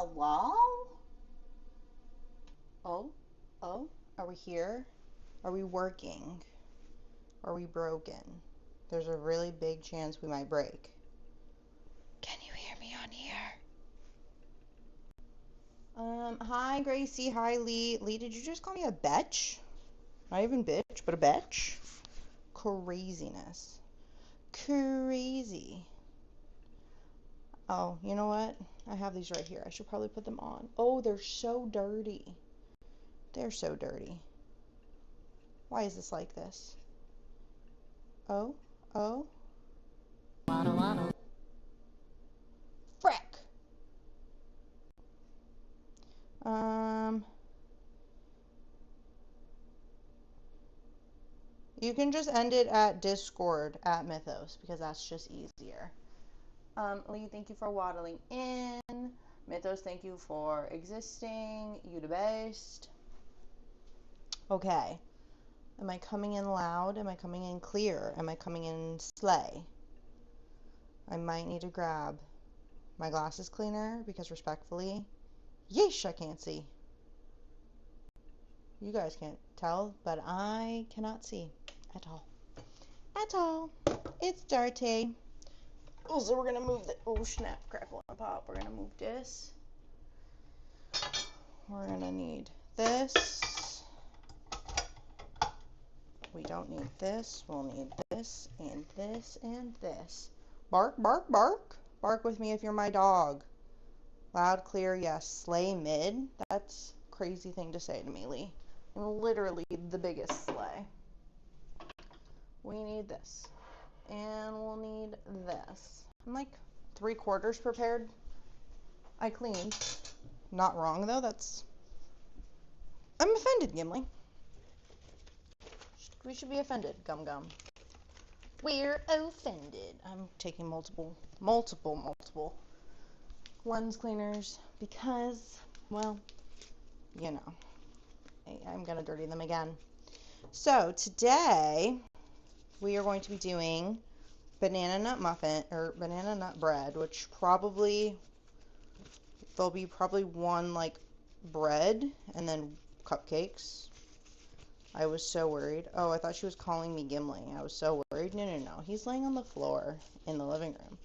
Hello? Oh, oh, are we here? Are we working? Are we broken? There's a really big chance we might break. Can you hear me on here? Hi Gracie, hi Lee. Lee, did you just call me a betch? Not even bitch, but a betch? Craziness. Crazy. Oh, you know what? I have these right here. I should probably put them on. Oh, they're so dirty. They're so dirty. Why is this like this? Oh, oh, frick. Um, you can just end it at Discord at Mythos because that's just easier. Lee, thank you for waddling in. Mythos, thank you for existing. You the best. Okay. Am I coming in loud? Am I coming in clear? Am I coming in slay? I might need to grab my glasses cleaner because respectfully, yeesh, I can't see. You guys can't tell, but I cannot see at all. At all. It's dirty. Oh, so we're gonna move the, oh snap, crackle, and pop. We're gonna move this. We're gonna need this. We don't need this. We'll need this and this and this. Bark, bark, bark. Bark with me if you're my dog. Loud, clear, yes. Slay mid. That's a crazy thing to say to me, Lee. I'm literally the biggest slay. We need this. And we'll need this. I'm like 3/4 prepared. I cleaned. Not wrong though, I'm offended, Gimli. We should be offended, Gum Gum. We're offended. I'm taking multiple lens cleaners because, well, you know, I'm gonna dirty them again. So today we are going to be doing banana nut muffin or banana nut bread, which probably there'll be probably one like bread and then cupcakes. I was so worried. Oh, I thought she was calling me Gimli. I was so worried. No, no, no. He's laying on the floor in the living room.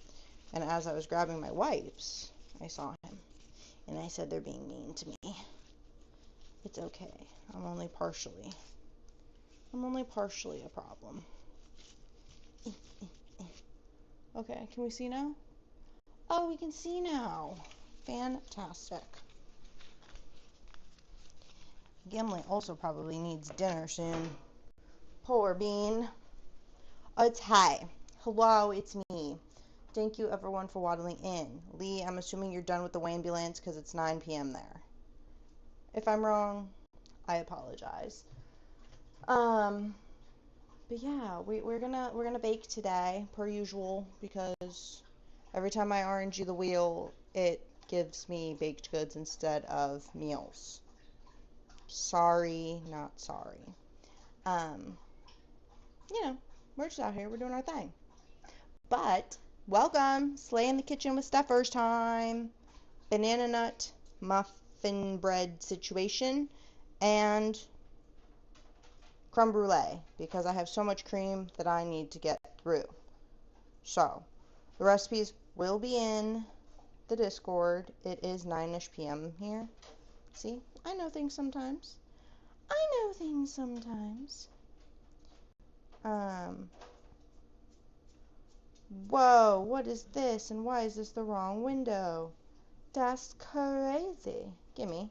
And as I was grabbing my wipes, I saw him. And I said, they're being mean to me. It's okay. I'm only partially a problem. Okay, can we see now? Oh, we can see now. Fantastic. Gimli also probably needs dinner soon. Poor bean. Oh, it's hi. Hello, it's me. Thank you everyone for waddling in. Lee, I'm assuming you're done with the ambulance because it's 9 p.m. there. If I'm wrong, I apologize. But yeah, we're gonna bake today per usual because every time I RNG the wheel, it gives me baked goods instead of meals. Sorry, not sorry. Um, you know, we're just out here, we're doing our thing. But welcome, Slay in the Kitchen with Steffers time. Banana nut muffin bread situation and creme brulee because I have so much cream that I need to get through. So the recipes will be in the Discord. It is 9ish p.m. here. See, I know things sometimes. Um, whoa, what is this? And why is this the wrong window? That's crazy. Gimme.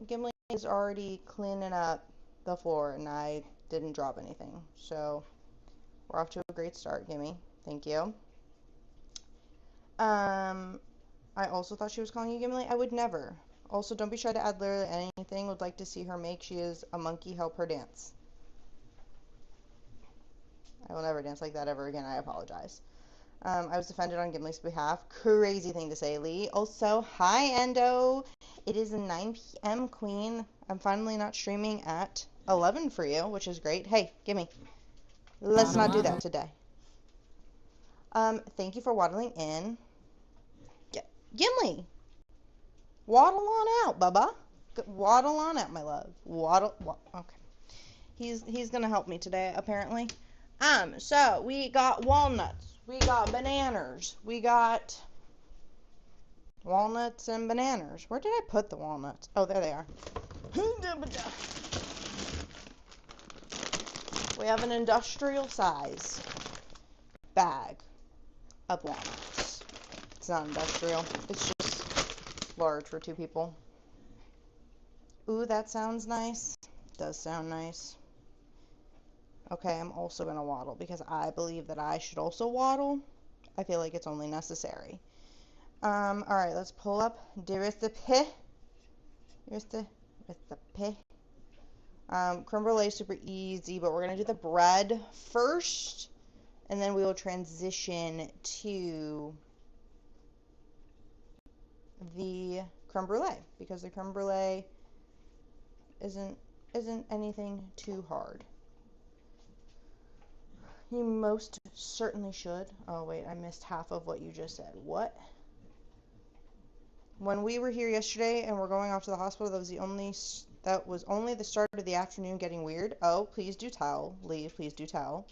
Gimli is already cleaning up the floor and I didn't drop anything. So we're off to a great start, Gimme. Thank you. I also thought she was calling you Gimli. I would never. Also, don't be shy to add literally anything. Would like to see her make. She is a monkey. Help her dance. I will never dance like that ever again. I apologize. I was offended on Gimli's behalf. Crazy thing to say, Lee. Also, hi, Endo. It is 9 p.m., Queen. I'm finally not streaming at 11 for you, which is great. Hey, gimme. Let's not do that today. Thank you for waddling in. Gimli, Waddle on out, Bubba. Waddle on out, my love. Okay. He's gonna help me today, apparently. So we got walnuts. We got bananas. We got walnuts and bananas. Where did I put the walnuts? Oh, there they are. We have an industrial size bag of walnuts. It's not industrial. It's just large for 2 people. Ooh, that sounds nice. Does sound nice. Okay, I'm also going to waddle because I believe that I should also waddle. I feel like it's only necessary. Alright, let's pull up the recipe. Creme Brûlée is super easy, but we're going to do the bread first, and then we will transition to the Creme Brûlée, because the Creme Brûlée isn't anything too hard. You most certainly should. Oh, wait, I missed half of what you just said. What? When we were here yesterday and we're going off to the hospital, that was only the start of the afternoon getting weird. Oh, please do tell. Leave, please do tell.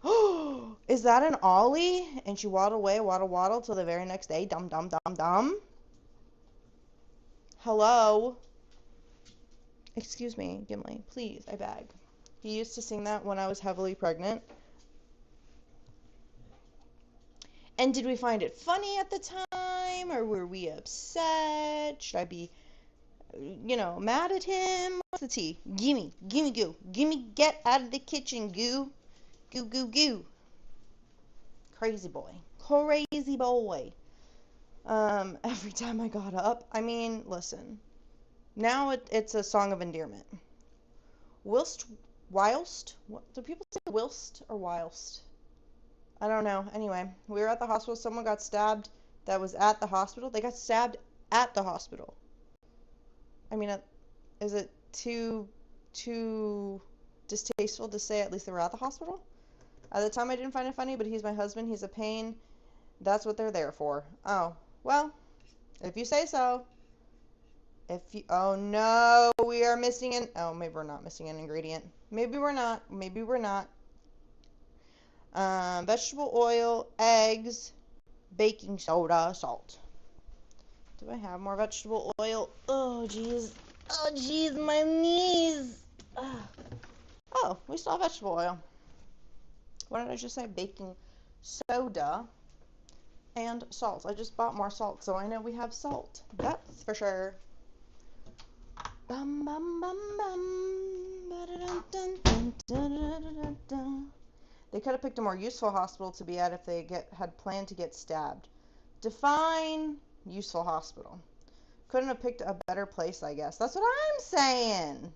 Oh, is that an ollie? And she waddled away, waddle, till the very next day. Dumb. Hello? Excuse me, Gimli. Please, I beg. He used to sing that when I was heavily pregnant. And did we find it funny at the time? Or were we upset? Should I be, mad at him? What's the tea? Gimme, goo. Gimme, get out of the kitchen, goo. Goo. Crazy boy. Every time I got up. I mean, listen. Now it's a song of endearment. Whilst, what do people say, whilst or whilst? I don't know. Anyway, we were at the hospital. Someone got stabbed that was at the hospital. They got stabbed at the hospital. I mean, is it too distasteful to say at least they were at the hospital? At the time, I didn't find it funny, but he's my husband. He's a pain. That's what they're there for. Oh, well, if you say so. Oh no, we are missing maybe we're not missing an ingredient. Maybe we're not. Vegetable oil, eggs, baking soda, salt. Do I have more vegetable oil? Oh, jeez, my knees. Oh, we still have vegetable oil. What did I just say? Baking soda and salt. I just bought more salt, so I know we have salt. That's for sure. Bum bum bum bum. They could have picked a more useful hospital to be at if they had planned to get stabbed. Define useful hospital. Couldn't have picked a better place, I guess. That's what I'm saying.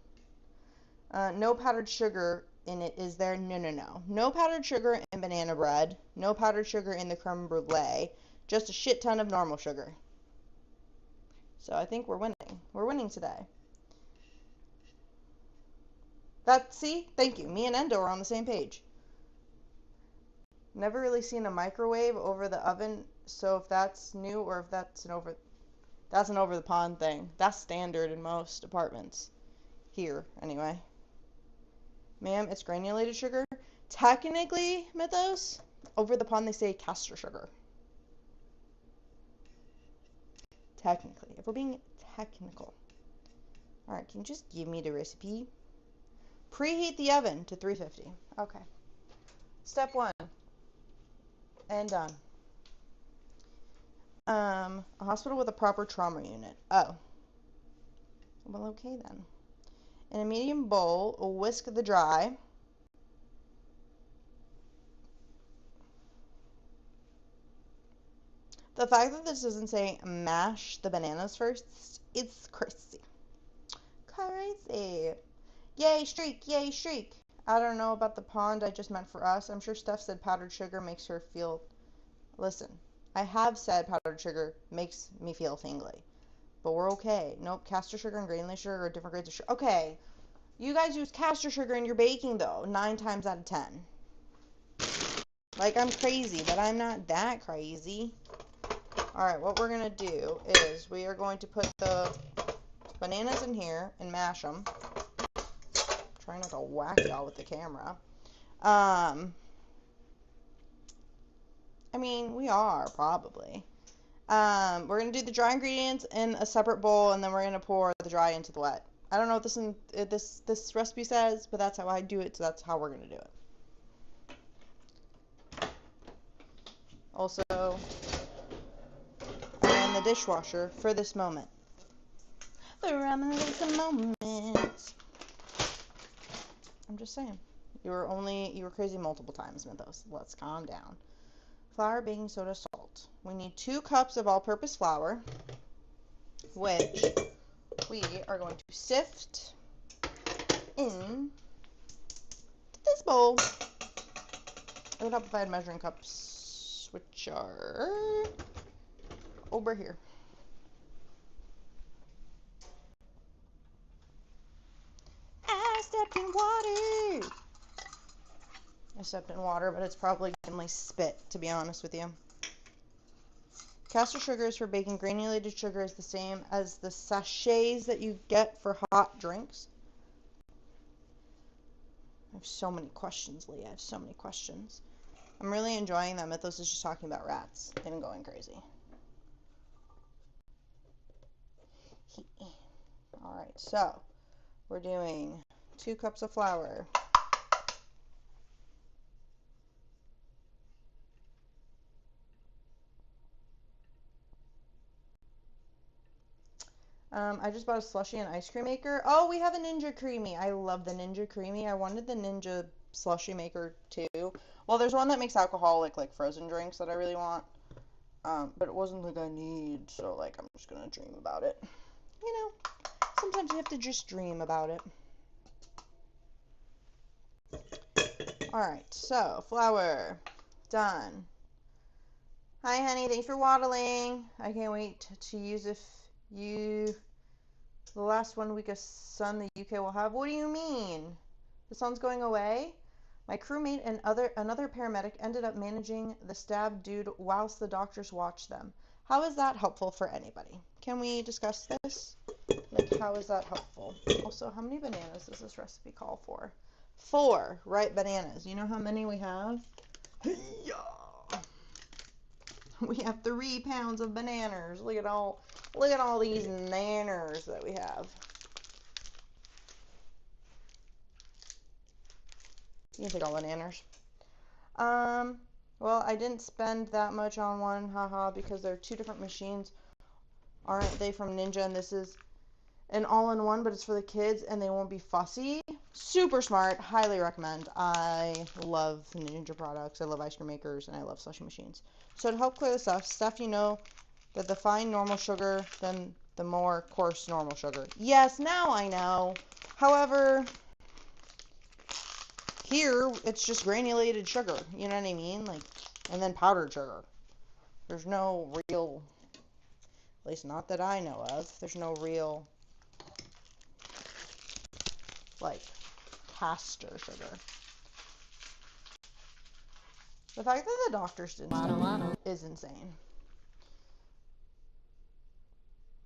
No powdered sugar in it, is there? No. No powdered sugar in banana bread. No powdered sugar in the creme brulee. Just a shit ton of normal sugar. So I think we're winning. We're winning today. See? Thank you. Me and Endo are on the same page. Never really seen a microwave over the oven, so if that's new or if that's an over the pond thing. That's standard in most apartments. Here, anyway. Ma'am, it's granulated sugar. Technically, Mythos, over the pond they say castor sugar. Technically, if we're being technical. Alright, can you just give me the recipe? Preheat the oven to 350. Okay. Step 1. And done. A hospital with a proper trauma unit. Oh. Well, okay then. In a medium bowl, whisk the dry. The fact that this doesn't say mash the bananas first, it's crazy. Yay, streak. I don't know about the pond, I just meant for us. I'm sure Steph said powdered sugar makes her feel... Listen, I have said powdered sugar makes me feel tingly. But we're okay. Nope, castor sugar and granulated sugar are different grades of sugar. Okay, you guys use castor sugar in your baking, though, 9 times out of 10. Like, I'm crazy, but I'm not that crazy. Alright, what we're going to do is we are going to put the bananas in here and mash them. Trying not to whack y'all with the camera. I mean, we are, probably. We're going to do the dry ingredients in a separate bowl, and then we're going to pour the dry into the wet. I don't know what this recipe says, but that's how I do it, so that's how we're going to do it. Also, I'm in the dishwasher for this moment. The reminiscent moments. I'm just saying. You were crazy multiple times, Mythos. Let's calm down. Flour, baking soda, salt. We need 2 cups of all-purpose flour, which we are going to sift in this bowl. I would help if I had measuring cups, which are over here. I stepped in water. I stepped in water, but it's probably in my spit, to be honest with you. Caster sugar is for baking. Granulated sugar is the same as the sachets that you get for hot drinks. I have so many questions, Leah. I have so many questions. I'm really enjoying that Mythos is just talking about rats. They've been going crazy. Alright, so we're doing 2 cups of flour. I just bought a slushie and ice cream maker. Oh, we have a Ninja Creamy. I love the Ninja Creamy. I wanted the Ninja slushie maker too. Well, there's one that makes alcoholic, like frozen drinks that I really want. But it wasn't like I need, so like I'm just gonna dream about it. You know, sometimes you have to just dream about it. Alright, so flour. Done. Hi, honey. Thanks for waddling. I can't wait to use the last 1 week of sun the UK will have. What do you mean? The sun's going away? My crewmate and another paramedic ended up managing the stabbed dude whilst the doctors watched them. How is that helpful for anybody? Can we discuss this? Like, how is that helpful? Also, how many bananas does this recipe call for? 4 ripe bananas. You know how many we have? We have 3 pounds of bananas. Look at all these nanners that we have. You can take all the nanners. Well, I didn't spend that much on one, haha, because they're 2 different machines. Aren't they from Ninja? And this is an all-in-one, but it's for the kids, and they won't be fussy. Super smart. Highly recommend. I love Ninja products. I love ice cream makers, and I love slushie machines. So to help clear this up, Steph, you know that the fine normal sugar, then the more coarse normal sugar. Yes, now I know. However, here it's just granulated sugar. You know what I mean? Like, and then powdered sugar. There's no real, at least not that I know of. There's no real, like, caster sugar. The fact that the doctors didn't is insane.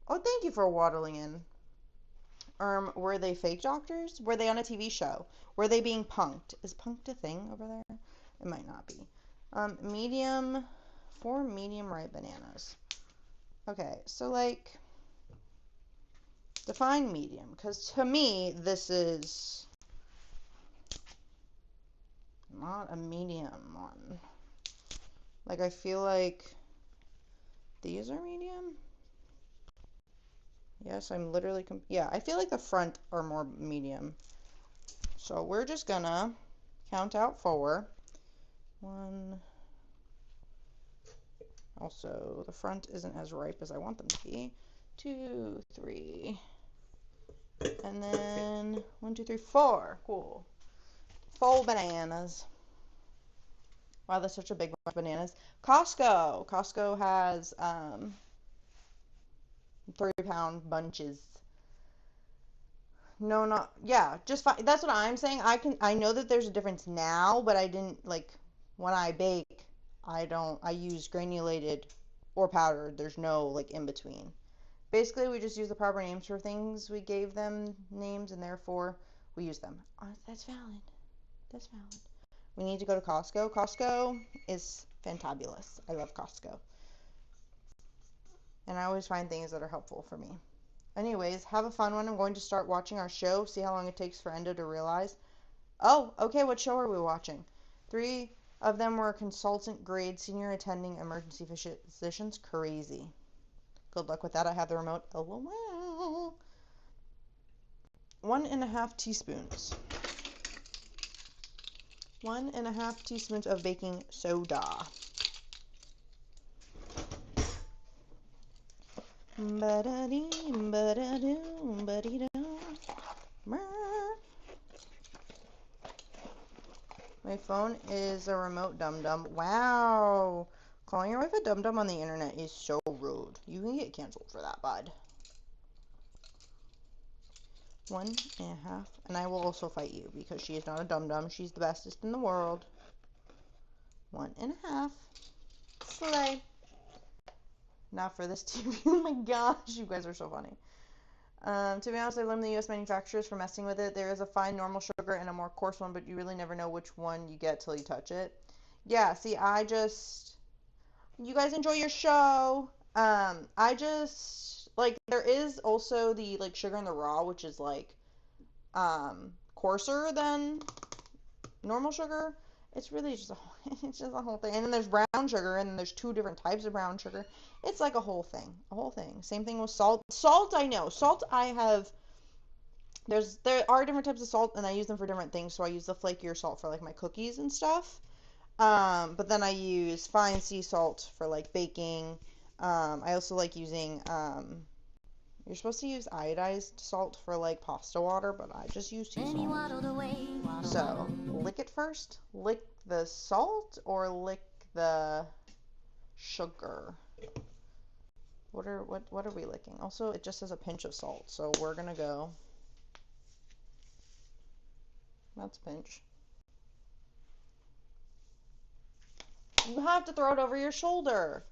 Oh, thank you for waddling in. Were they fake doctors? Were they on a TV show? Were they being punked? Is punked a thing over there? It might not be. 4 medium ripe bananas. Okay, so like, define medium, because to me, this is not a medium one. Like, I feel like these are medium. Yes, I'm literally, yeah, I feel like the front are more medium. So we're just gonna count out 4. 1. Also, the front isn't as ripe as I want them to be. 2, 3. And then 1, 2, 3, 4. Cool. 4 bananas. Wow, that's such a big bunch of bananas. Costco. Costco has 3-pound bunches. No, not, yeah, just fine. That's what I'm saying. I know that there's a difference now, but I didn't, like, when I bake, I use granulated or powdered. There's no like in between. Basically, we just use the proper names for things. We gave them names, and therefore we use them. That's valid. That's valid. We need to go to Costco. Costco is fantabulous. I love Costco. And I always find things that are helpful for me. Anyways, have a fun one. I'm going to start watching our show, see how long it takes for Endo to realize. Oh, okay, what show are we watching? 3 of them were consultant grade senior attending emergency physicians. Crazy. Good luck with that. I have the remote. LOL. 1.5 teaspoons. 1.5 teaspoons of baking soda. My phone is a remote dum-dum. Wow. Calling your wife a dum-dum on the internet is so rude. You can get canceled for that, bud. 1.5. And I will also fight you because she is not a dum-dum. She's the bestest in the world. 1.5. Slay. Not for this TV. Oh my gosh, you guys are so funny. To be honest, I blamed the U.S. manufacturers for messing with it. There is a fine normal sugar and a more coarse one, but you really never know which one you get till you touch it. Yeah, see, you guys enjoy your show. There is also the, like, sugar in the raw, which is, like, coarser than normal sugar. It's really just it's just a whole thing. And then there's brown sugar, and then there's 2 different types of brown sugar. It's like a whole thing. Same thing with salt. Salt, I know. Salt, I have. There are different types of salt, and I use them for different things. So I use the flakier salt for like my cookies and stuff. But then I use fine sea salt for like baking. I also like using. You're supposed to use iodized salt for like pasta water, but I just use sea salt. So lick it first. Lick the salt or lick the sugar. What are we licking? Also, it just says a pinch of salt, so we're gonna go. That's pinch. You have to throw it over your shoulder.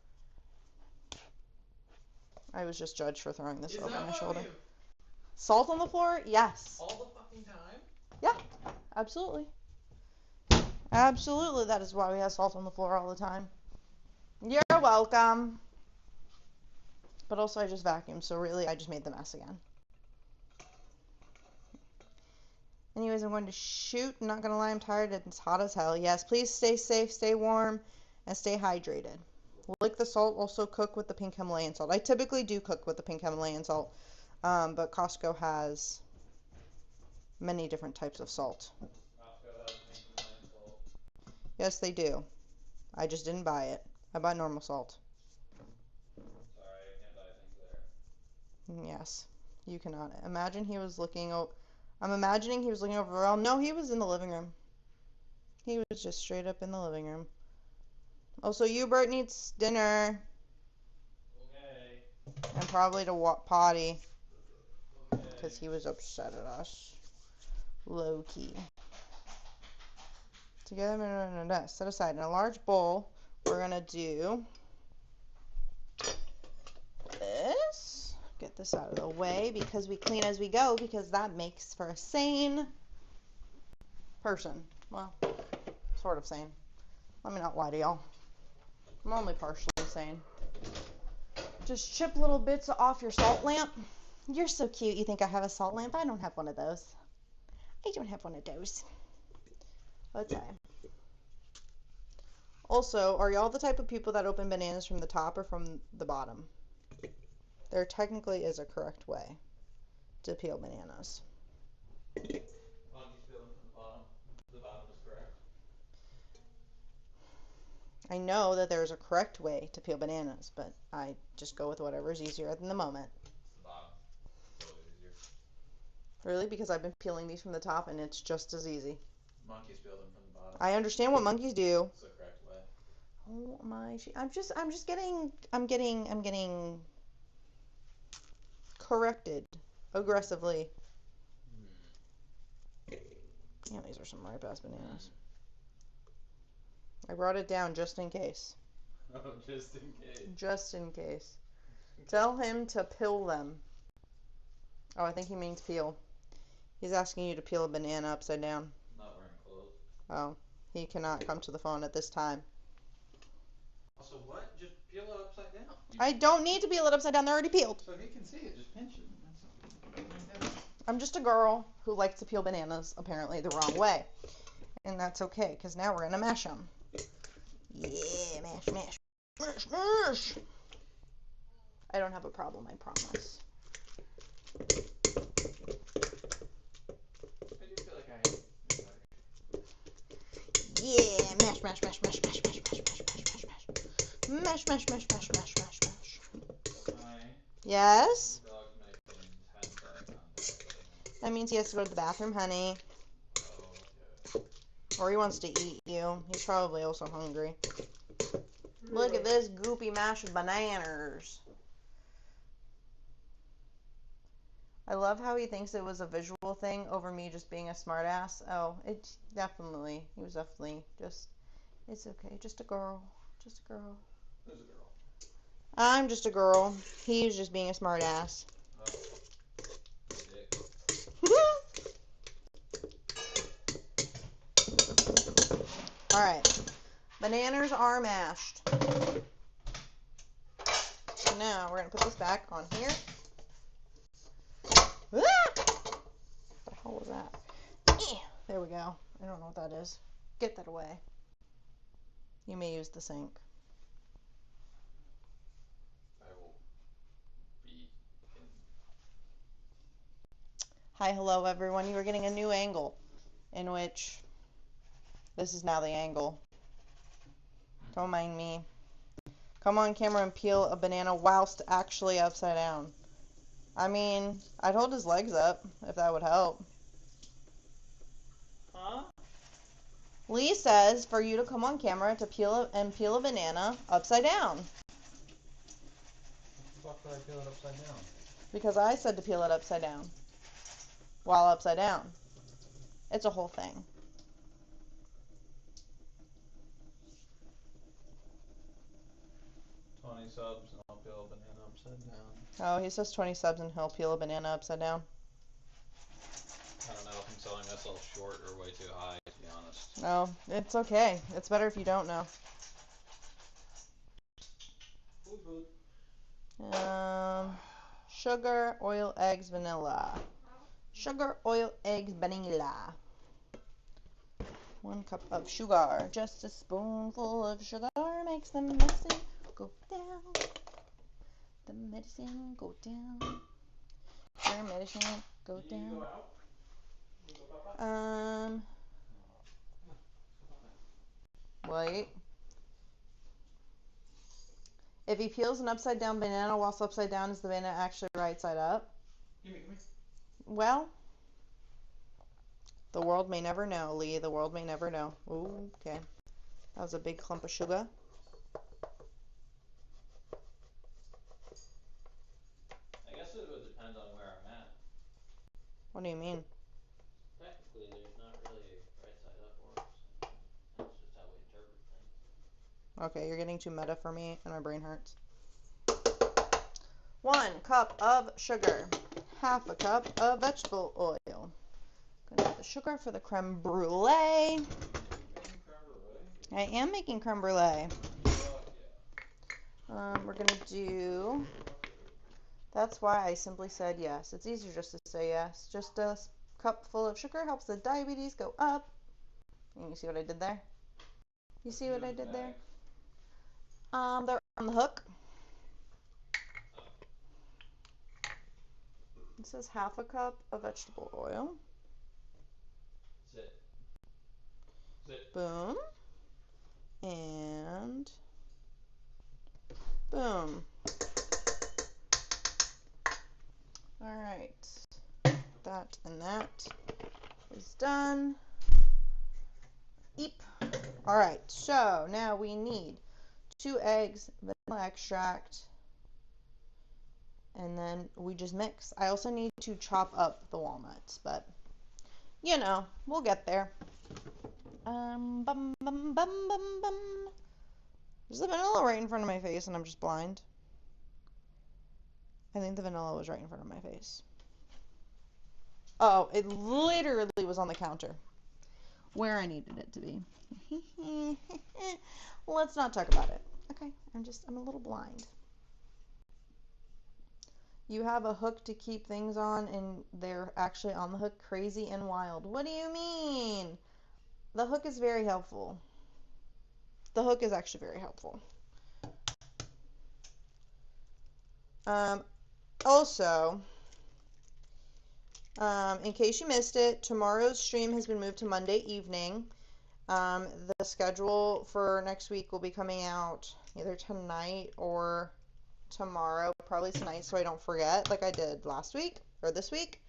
I was just judged for throwing this over my shoulder. Salt on the floor? Yes. All the fucking time? Yeah, absolutely. Absolutely, that is why we have salt on the floor all the time. You're welcome. But also I just vacuumed, so really I just made the mess again. Anyways, I'm going to shoot. I'm not going to lie, I'm tired. It's hot as hell. Yes, please stay safe, stay warm, and stay hydrated. Lick the salt. Also cook with the pink Himalayan salt. I typically do cook with the pink Himalayan salt, but Costco has many different types of salt. Costco has pink Himalayan salt. Yes, they do. I just didn't buy it. I bought normal salt. Sorry, I can't buy things there. Yes, you cannot. Imagine he was looking over. I'm imagining he was looking over. Oh, no, he was in the living room. He was just straight up in the living room. Also, Hubert needs dinner. Okay. And probably to potty. Okay. Because he was upset at us. Low key. Together, set aside in a large bowl. We're going to do this. Get this out of the way because we clean as we go, because that makes for a sane person. Well, sort of sane. Let me not lie to y'all. I'm only partially sane. Just chip little bits off your salt lamp. You're so cute. You think I have a salt lamp? I don't have one of those. I don't have one of those. Okay. Also, are y'all the type of people that open bananas from the top or from the bottom? There technically is a correct way to peel bananas. Monkeys peel them from the bottom. The bottom is correct. I know that there's a correct way to peel bananas, but I just go with whatever is easier at the moment. It's the bottom. It's a little bit easier. Really? Because I've been peeling these from the top and it's just as easy. Monkeys peel them from the bottom. I understand what monkeys do. It's the correct way. Oh my! I'm getting corrected aggressively. Yeah, these are some ripe ass bananas. I brought it down just in case. Oh, just in case. Just in case. Tell him to peel them. Oh, I think he means peel. He's asking you to peel a banana upside down. Not wearing clothes. Oh, he cannot come to the phone at this time. Also, what? Just peel it upside down. I don't need to peel it upside down. They're already peeled. So he can see it. Just pinch it. That's all. I'm just a girl who likes to peel bananas, apparently the wrong way. And that's okay, because now we're going to mash them. Yeah, mash, mash, mash, mash. I don't have a problem, I promise. I do feel like I Yeah, mash, mash, mash, mash, mash, mash, mash, mash, mash, mash, mash, mash, mash, mash, mash, mash, mash. My Yes? dog's making hand-eye contact right now. That means he has to go to the bathroom, honey. Oh, okay. Or he wants to eat you. He's probably also hungry. Look at this goopy mash of bananas. I love how he thinks it was a visual thing over me just being a smartass. Oh, he was definitely just, it's okay, just a girl, just a girl. Who's a girl? I'm just a girl. He was just being a smartass. Oh, dick. Alright, bananas are mashed. Now we're going to put this back on here. What the hell was that? There we go. I don't know what that is. Get that away. You may use the sink. I will be in. Hi, hello everyone. You are getting a new angle in which this is now the angle. Don't mind me. Come on camera and peel a banana whilst actually upside down. I mean, I'd hold his legs up if that would help. Huh? Lee says for you to come on camera to peel a banana upside down. What the fuck would I peel it upside down? Because I said to peel it upside down. While upside down. It's a whole thing. $20 and I'll peel a banana upside down. Oh, he says 20 subs and he'll peel a banana upside down. I don't know if I'm selling myself short or way too high, to be honest. No, it's okay. It's better if you don't know. Food. Sugar, oil, eggs, vanilla. Sugar, oil, eggs, vanilla. 1 cup of sugar. Just a spoonful of sugar makes the medicine go down. The medicine go down. Your medicine go You down. go out? You go papa? Wait. If he peels an upside down banana whilst upside down, is the banana actually right side up? Gimme. Well, the world may never know, Lee. The world may never know. Ooh, okay. That was a big clump of sugar. I guess it would depend on where I'm at. What do you mean? Technically, there's not really right side up or upside down. That's just how we interpret things. Okay, you're getting too meta for me, and my brain hurts. 1 cup of sugar. 1/2 cup of vegetable oil. Gonna add the sugar for the creme brulee. I am making creme brulee. We're gonna do. That's why I simply said yes. It's easier just to say yes. Just a cup full of sugar helps the diabetes go up. And you see what I did there? You see what I did there? They're on the hook. It says 1/2 cup of vegetable oil. Sit. Boom. And boom. Alright. That and that is done. Eep. Alright, so now we need 2 eggs, vanilla extract, and then we just mix. I also need to chop up the walnuts, but you know, we'll get there. Bum, bum, bum, bum, bum. Is the vanilla right in front of my face and I'm just blind? I think the vanilla was right in front of my face. Oh, it literally was on the counter where I needed it to be. Let's not talk about it. Okay, I'm a little blind. You have a hook to keep things on and they're actually on the hook. Crazy and wild. What do you mean? The hook is very helpful. The hook is actually very helpful. Also, in case you missed it, tomorrow's stream has been moved to Monday evening. The schedule for next week will be coming out either tonight or tomorrow, probably tonight so I don't forget like I did last week or this week.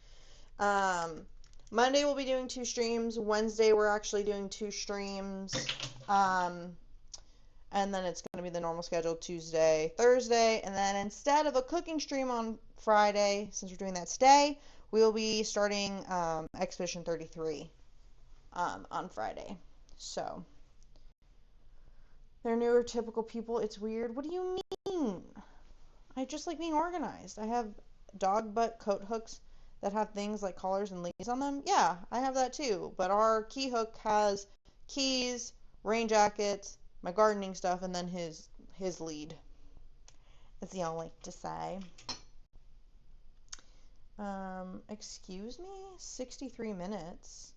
Monday we'll be doing 2 streams. Wednesday we're actually doing 2 streams. And then it's going to be the normal schedule Tuesday, Thursday, and then instead of a cooking stream on Friday, since we're doing that today, we'll be starting Expedition 33 on Friday. So, they're newer typical people. It's weird. What do you mean? I just like being organized. I have dog butt coat hooks that have things like collars and leads on them. Yeah, I have that too. But our key hook has keys, rain jackets, my gardening stuff, and then his lead. That's the only to say. Excuse me? 63 minutes.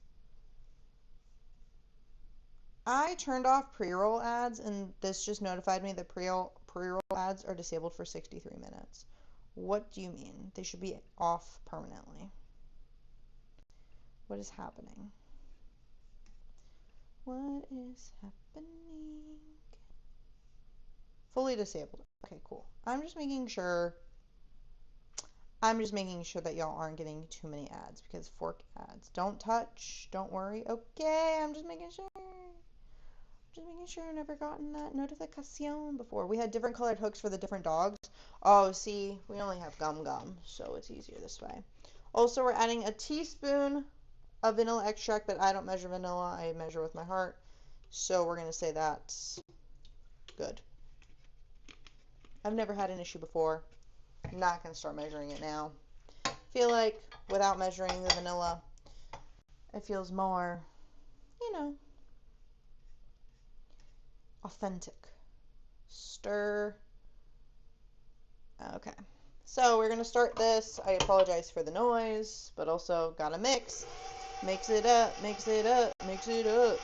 I turned off pre-roll ads, and this just notified me that pre-roll ads are disabled for 63 minutes. What do you mean? They should be off permanently. What is happening? What is happening? Fully disabled. Okay, cool. I'm just making sure that y'all aren't getting too many ads because fork ads. Don't touch. Don't worry. Okay, I'm just making sure. I've never gotten that notification before. We had different colored hooks for the different dogs. Oh, see, we only have gum, so it's easier this way. Also, we're adding a teaspoon of vanilla extract, but I don't measure vanilla. I measure with my heart. So we're going to say that's good. I've never had an issue before. I'm not going to start measuring it now. I feel like without measuring the vanilla, it feels more, authentic. Stir. Okay. So we're going to start this. I apologize for the noise, but also gotta mix. Mix it up, mix it up, mix it up.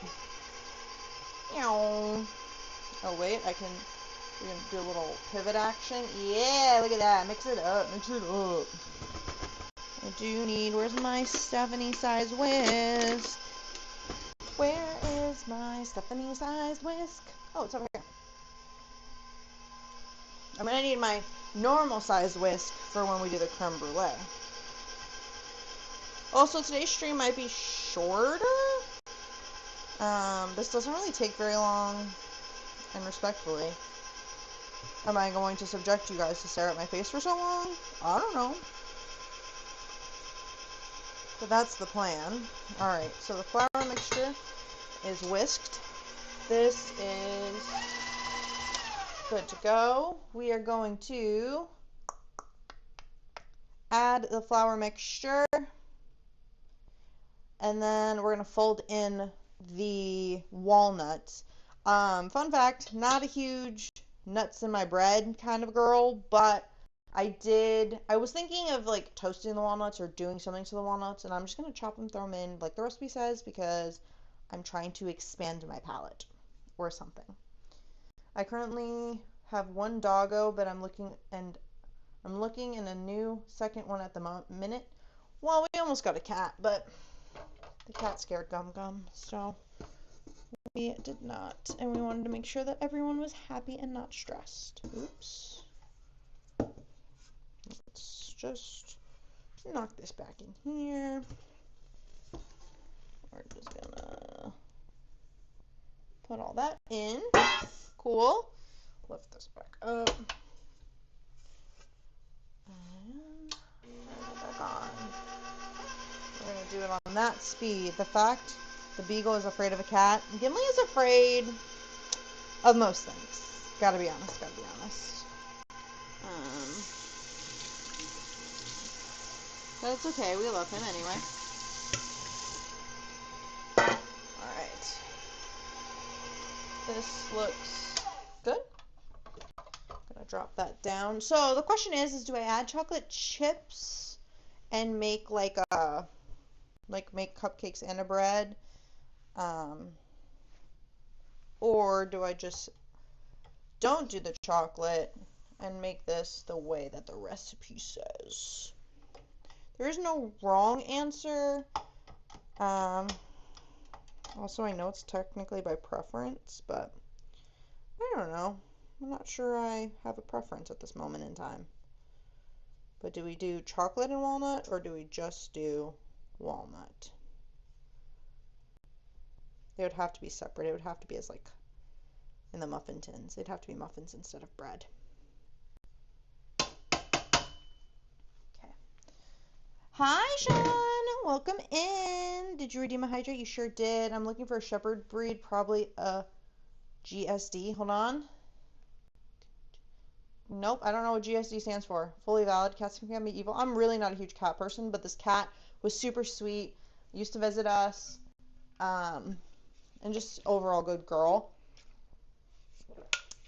Oh wait, we're going to do a little pivot action. Yeah, look at that. Mix it up, mix it up. I do need, where's my Stephanie size whisk? Where is my Stephanie size whisk? Oh, it's over here. I'm going to need my normal size whisk for when we do the creme brulee. Also, today's stream might be shorter. This doesn't really take very long, and respectfully. Am I going to subject you guys to stare at my face for so long? I don't know. But that's the plan. Alright, so the flour mixture is whisked. This is good to go. We are going to add the flour mixture. And then we're going to fold in the walnuts. Fun fact, not a huge nuts in my bread kind of girl, but I was thinking of like toasting the walnuts or doing something to the walnuts, and I'm just going to chop them, throw them in like the recipe says, because I'm trying to expand my palate or something. I currently have one doggo, but I'm looking in a new second one at the minute. Well, we almost got a cat, but the cat scared Gum, so we did not, and we wanted to make sure that everyone was happy and not stressed. Oops. Let's just knock this back in here. We're just gonna put all that in. Cool. Lift this back up. And put it back on. We're gonna do it on that speed. The fact the beagle is afraid of a cat, Gimli is afraid of most things. Gotta be honest, gotta be honest. But it's okay, we love him anyway. Alright. This looks good. Gonna drop that down. So the question is do I add chocolate chips and make like make cupcakes and a bread? Or do I just don't do the chocolate and make this the way that the recipe says? There is no wrong answer. Also, I know it's technically by preference, but I don't know. I'm not sure I have a preference at this moment in time. But do we do chocolate and walnut, or do we just do walnut? They would have to be separate. It would have to be as like in the muffin tins. They'd have to be muffins instead of bread. Okay. Hi, Sean. Welcome in. Did you redeem a hydrate? You sure did. I'm looking for a shepherd breed, probably a GSD. Hold on. Nope, I don't know what GSD stands for. Fully valid. Cats can be evil. I'm really not a huge cat person, but this cat was super sweet. Used to visit us. And just overall good girl.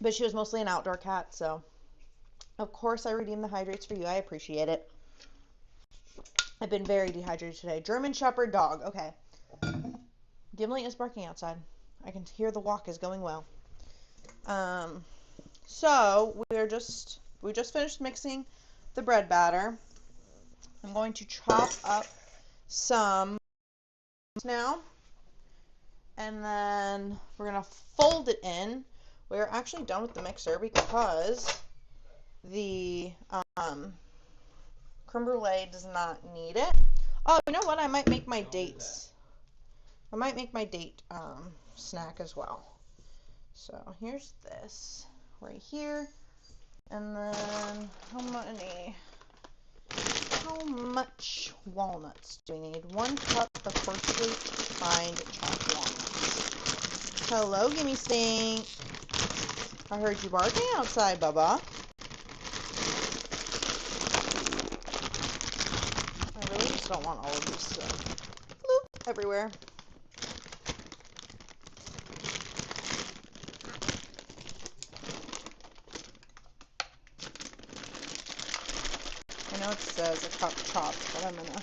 But she was mostly an outdoor cat, so of course I redeemed the hydrates for you. I appreciate it. I've been very dehydrated today. German Shepherd dog. Okay. Gimli is barking outside. I can hear the walk is going well. So we just finished mixing the bread batter. I'm going to chop up some now, and then we're gonna fold it in. We're actually done with the mixer because the creme brulee does not need it. Oh, you know what? I might make my dates. I might make my date snack as well. So here's this right here, and then how much walnuts do we need? 1 cup of perfectly fine chopped walnuts. Hello, Gimme Stink. I heard you barking outside, Bubba. I really just don't want all of these to bloop everywhere. I know it says a cup chopped, but I'm gonna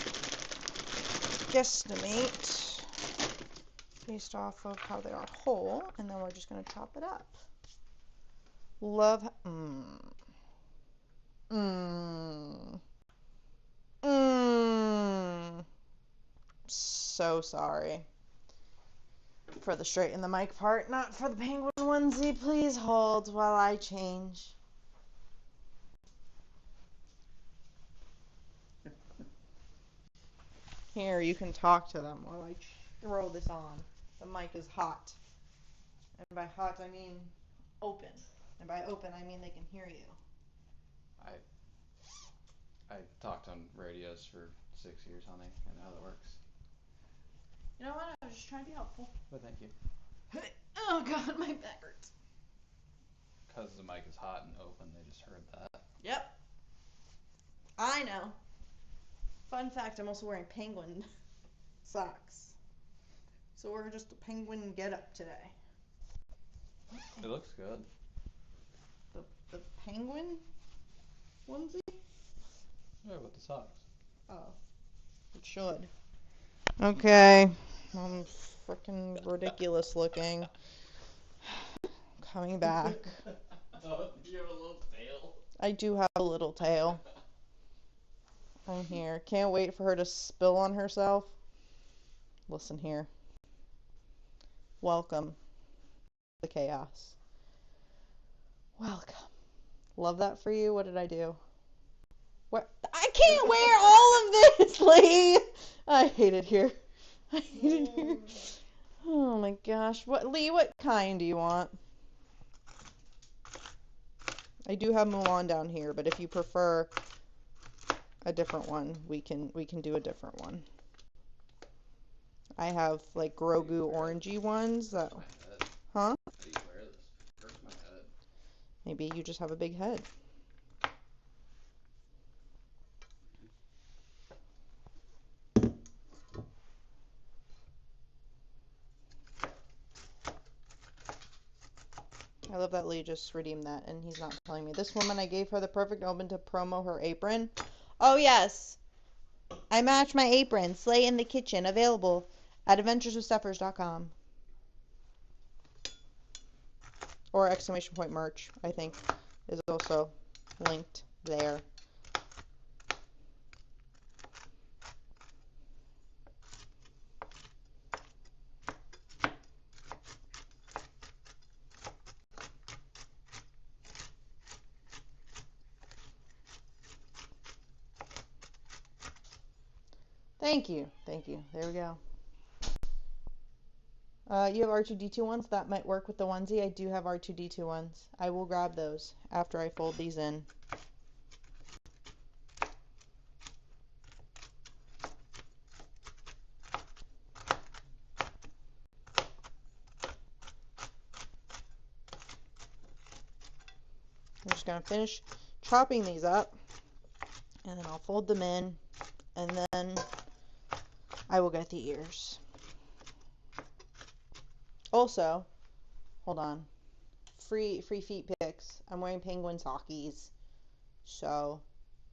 guesstimate based off of how they are whole, and then we're just gonna chop it up. Love, So sorry for the straighten the mic part, not for the penguin onesie. Please hold while I change. Here, you can talk to them while I throw this on. The mic is hot. And by hot, I mean open. And by open, I mean they can hear you. I talked on radios for 6 years, honey. I know how that works. You know what? I was just trying to be helpful. But thank you. Oh God, my back hurts. Because the mic is hot and open, they just heard that. Yep. I know. Fun fact, I'm also wearing penguin socks. So we're just a penguin get-up today. It looks good. The penguin onesie? Yeah, with the socks. Oh. It should. Okay. I'm freaking ridiculous looking. Coming back. Oh, you have a little tail? I do have a little tail. I'm here. Can't wait for her to spill on herself. Listen here. Welcome to the chaos. Welcome. Love that for you. What did I do? What? I can't wear all of this, Lee. I hate it here. I hate it here. Oh my gosh. Lee, what kind do you want? I do have Mulan down here, but if you prefer a different one, we can do a different one. I have like Grogu orangey ones that. Huh? How do you wear this? Hurts my head. Maybe you just have a big head. I love that Lee just redeemed that and he's not telling me. This woman, I gave her the perfect omen to promo her apron. Oh, yes. I match my apron. Slay in the kitchen. Available at adventureswithstuffers.com. Or exclamation point merch, I think, is also linked there. Thank you. Thank you. There we go. You have R2-D2 ones? That might work with the onesie. I do have R2-D2 ones. I will grab those after I fold these in. I'm just going to finish chopping these up, and then I'll fold them in, and then I will get the ears. Also, hold on, free feet pics. I'm wearing penguin sockies, so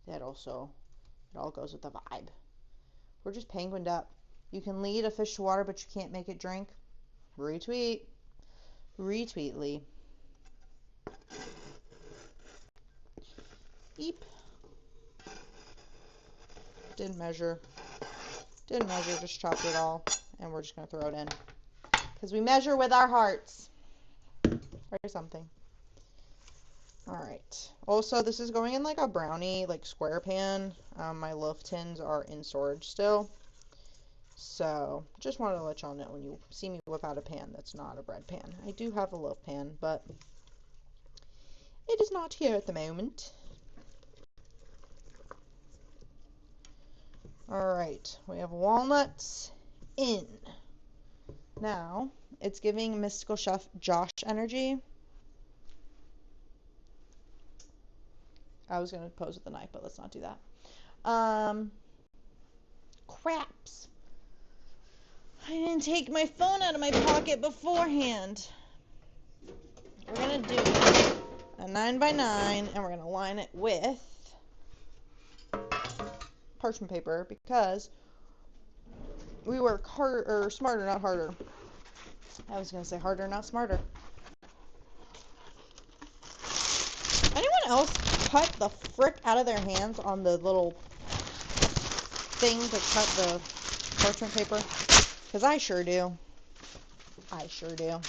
that also, it all goes with the vibe. We're just penguined up. You can lead a fish to water, but you can't make it drink. Retweet. Retweet, Lee. Eep. Didn't measure, just chopped it all, and we're just going to throw it in. Because we measure with our hearts. Or something. Alright. Also, this is going in like a brownie, like square pan. My loaf tins are in storage still. So, just wanted to let y'all know when you see me whip out a pan that's not a bread pan. I do have a loaf pan, but it is not here at the moment. Alright, we have walnuts in. Now, it's giving Mystical Chef Josh energy. I was going to pose with the knife, but let's not do that. Craps. I didn't take my phone out of my pocket beforehand. We're going to do a 9x9, and we're going to line it with parchment paper because we work smarter, not harder. I was going to say harder, not smarter. Anyone else cut the frick out of their hands on the little thing to cut the parchment paper? Because I sure do. I sure do.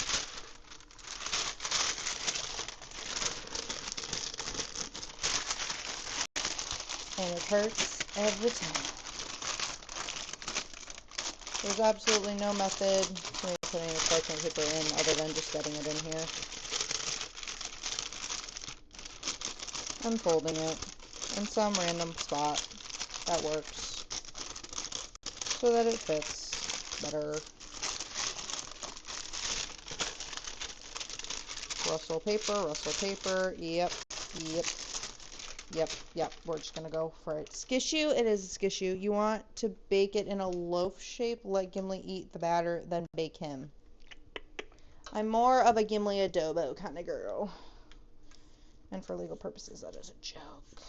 And it hurts every time. There's absolutely no method for me putting the parchment paper in other than just getting it in here. I'm folding it in some random spot that works so that it fits better. Rustle paper, yep. We're just gonna go for it. Skishu, it is a skishu. You want to bake it in a loaf shape, let Gimli eat the batter, then bake him. I'm more of a Gimli adobo kind of girl. And for legal purposes, that is a joke.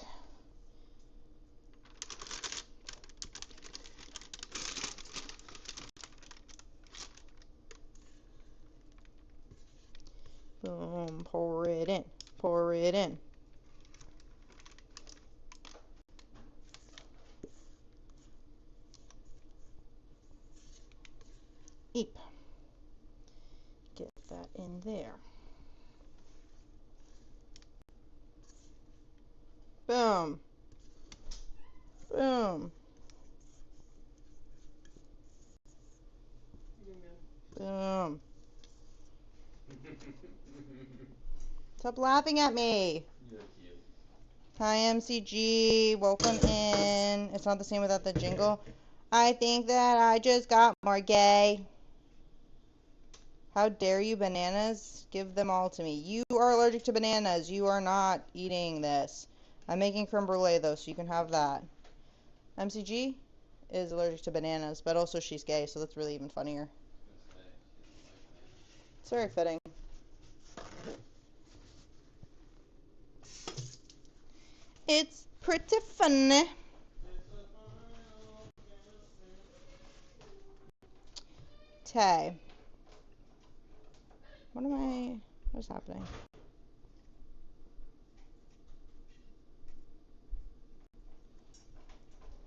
Boom, pour it in, pour it in. Eep. Get that in there. Boom. Boom. Boom. Stop laughing at me. You're cute. Hi, MCG. Welcome in. It's not the same without the jingle. I think that I just got more gay. How dare you, bananas? Give them all to me. You are allergic to bananas. You are not eating this. I'm making creme brulee, though, so you can have that. MCG is allergic to bananas, but also she's gay, so that's really even funnier. It's very fitting. It's pretty funny. Tay. What's happening?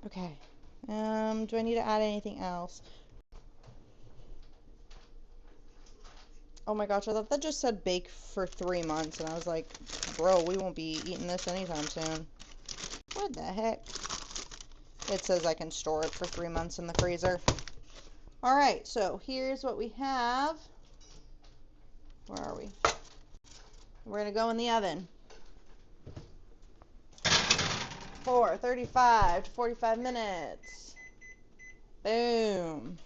Okay. Do I need to add anything else? Oh my gosh, I thought that just said bake for 3 months, and I was like, bro, we won't be eating this anytime soon. What the heck? It says I can store it for 3 months in the freezer. Alright, so here's what we have. Where are we? We're going to go in the oven. 35 to 45 minutes. Boom.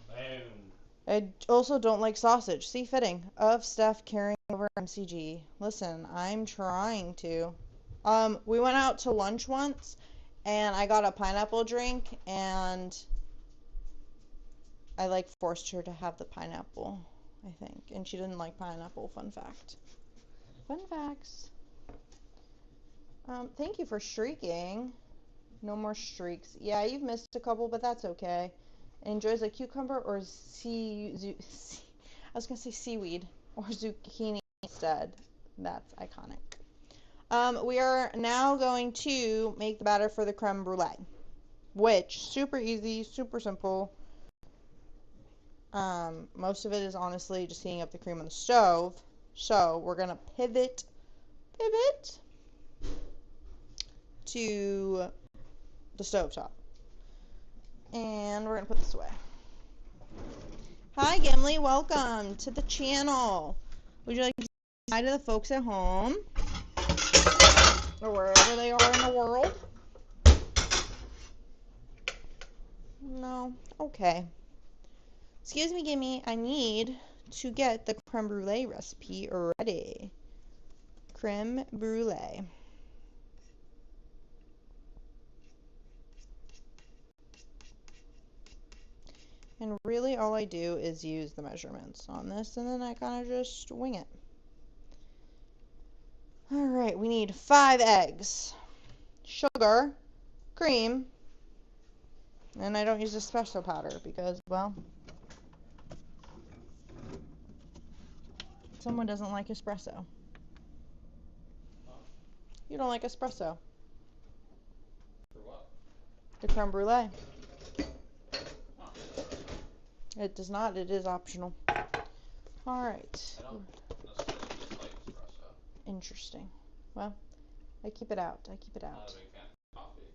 Boom. I also don't like sausage. See, fitting. Of stuff carrying over MCG. Listen, I'm trying to. We went out to lunch once, and I got a pineapple drink, and I, like, forced her to have the pineapple, I think. And she didn't like pineapple. Fun fact. Fun facts. Thank you for streaking. No more streaks. Yeah, you've missed a couple, but that's okay. Enjoys a cucumber or I was gonna say seaweed or zucchini instead. That's iconic. We are now going to make the batter for the creme brulee, which super easy, super simple. Most of it is honestly just heating up the cream on the stove. So we're gonna pivot to the stovetop. And we're going to put this away. Hi, Gimli. Welcome to the channel. Would you like to say hi to the folks at home? Or wherever they are in the world? No? Okay. Excuse me, Gimme. I need to get the creme brulee recipe ready. Creme brulee. And really all I do is use the measurements on this, and then I kind of just wing it. Alright, we need 5 eggs, sugar, cream, and I don't use espresso powder because, well, someone doesn't like espresso. You don't like espresso. For what? The creme brulee. It does not. It is optional. Alright. I don't necessarily dislike espresso. Interesting. Well, I keep it out. I keep it Not out. a big fan of coffee.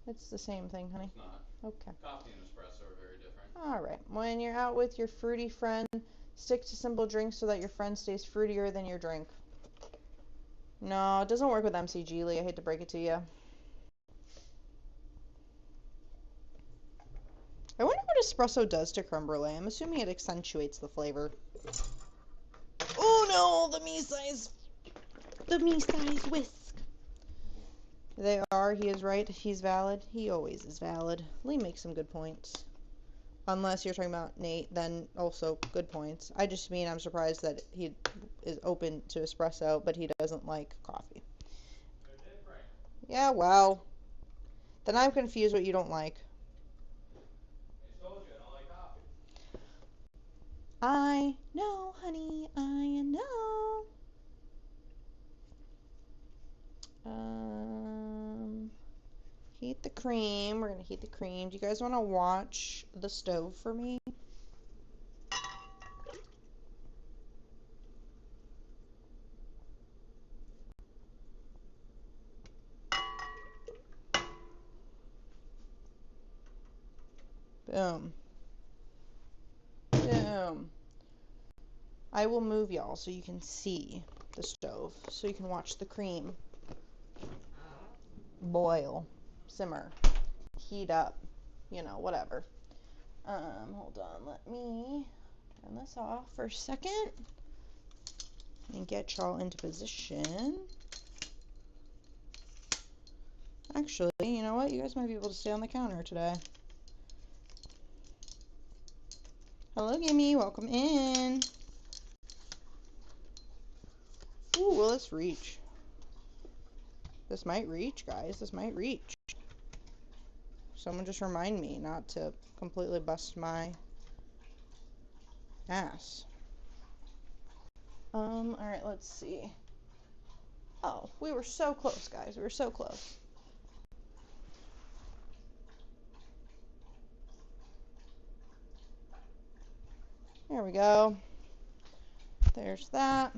It's the same thing, honey. It's not. Okay. Coffee and espresso are very different. Alright. When you're out with your fruity friend, stick to simple drinks so that your friend stays fruitier than your drink. No, it doesn't work with MCG, Lee. I hate to break it to you. I wonder what espresso does to creme brulee. I'm assuming it accentuates the flavor. Oh no, the me-size whisk. They are, he is right, he's valid. He always is valid. Lee makes some good points. Unless you're talking about Nate, then also good points. I just mean I'm surprised that he is open to espresso, but he doesn't like coffee. They're different. Yeah, well. Then I'm confused what you don't like. I told you I don't like coffee. I know, honey, I know. Heat the cream. We're gonna heat the cream. Do you guys want to watch the stove for me? Boom. Boom. I will move y'all so you can see the stove, so you can watch the cream boil, simmer, heat up, you know, whatever. Hold on, let me turn this off for a second and get y'all into position. Actually, you know what? You guys might be able to stay on the counter today. Hello, Gimme. Welcome in. Ooh, will this reach? This might reach, guys. This might reach. Someone just remind me not to completely bust my ass. Alright, let's see. Oh, we were so close, guys. We were so close. There we go. There's that.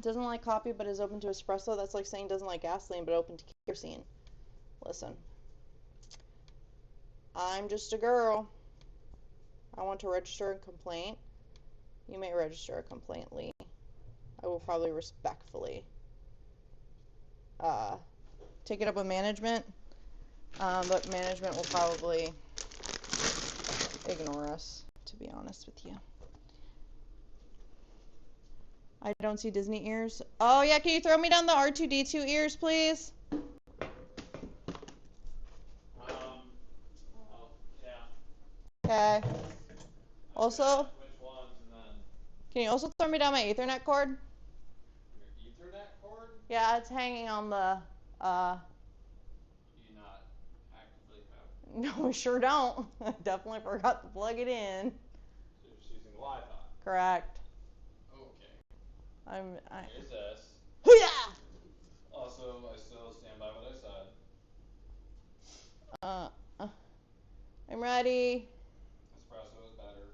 Doesn't like coffee but is open to espresso. That's like saying doesn't like gasoline but open to kerosene. Listen. I'm just a girl. I want to register a complaint. You may register a complaint, Lee. I will probably respectfully take it up with management. But management will probably ignore us, to be honest with you. I don't see Disney ears. Oh, yeah, can you throw me down the R2-D2 ears, please? Yeah. Okay. Also, Which ones, and then can you also throw me down my Ethernet cord? your Ethernet cord? Yeah, it's hanging on the, Do you not actively have? No, we sure don't. I definitely forgot to plug it in. So you're just using Wi-Fi? Correct. Okay. I Here's this. Hoo-yah! Also, I still stand by what I said. I'm ready. Espresso is better.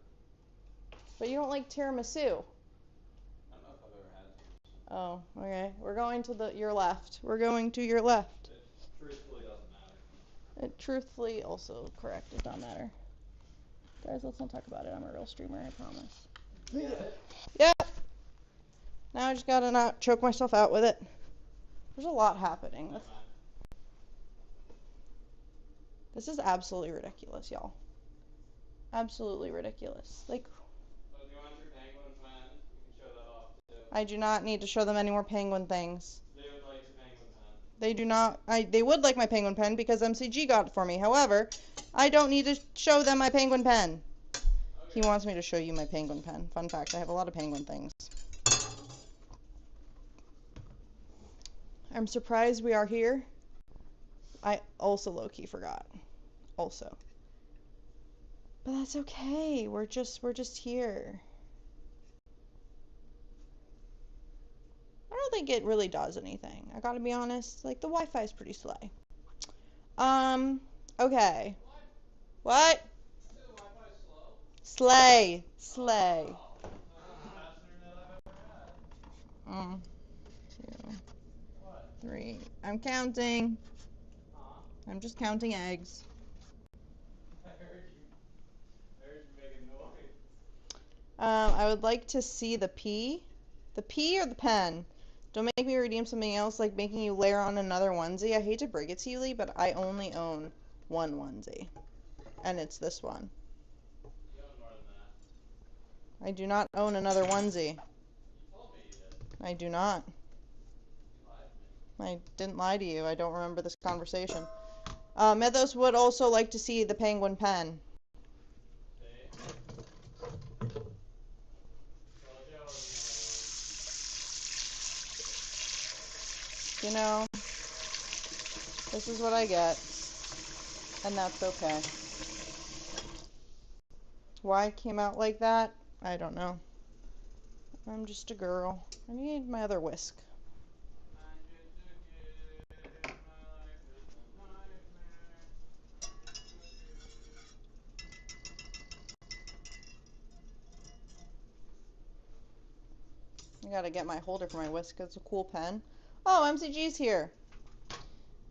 But you don't like tiramisu. I don't know if I've ever had tiramisu. Oh, okay. We're going to your left. We're going to your left. It truthfully doesn't matter. It truthfully also correct. It don't matter. Guys, let's not talk about it. I'm a real streamer, I promise. You get it? Yep. Now I just gotta not choke myself out with it. There's a lot happening. This is absolutely ridiculous, y'all. Absolutely ridiculous. Like, So do you want your penguin pen? You can show that off too. I do not need to show them any more penguin things. They would like your penguin pen. They do not. They would like my penguin pen because MCG got it for me. However, I don't need to show them my penguin pen. Okay. He wants me to show you my penguin pen. Fun fact, I have a lot of penguin things. I'm surprised we are here. I also low-key forgot. Also. But that's okay. We're just here. I don't think it really does anything. I gotta be honest. Like, the Wi-Fi is pretty slay. Okay. What? You said the Wi-Fi is slow? Slay. Slay. Oh, that's the best internet I've ever had. 2, What? 3. I'm counting. Huh? I'm just counting eggs. I heard you making noise. I would like to see the P. The P or the pen? Don't make me redeem something else like making you layer on another onesie. I hate to break it to you, Lee, but I only own one onesie. And it's this one. You own more than that. I do not own another onesie. You told me you did. I do not. You lied to me. I didn't lie to you. I don't remember this conversation. Mythos would also like to see the penguin pen. You know, this is what I get, and that's okay. Why it came out like that, I don't know. I'm just a girl. I need my other whisk. I gotta get my holder for my whisk. It's a cool pen. Oh, MCG's here.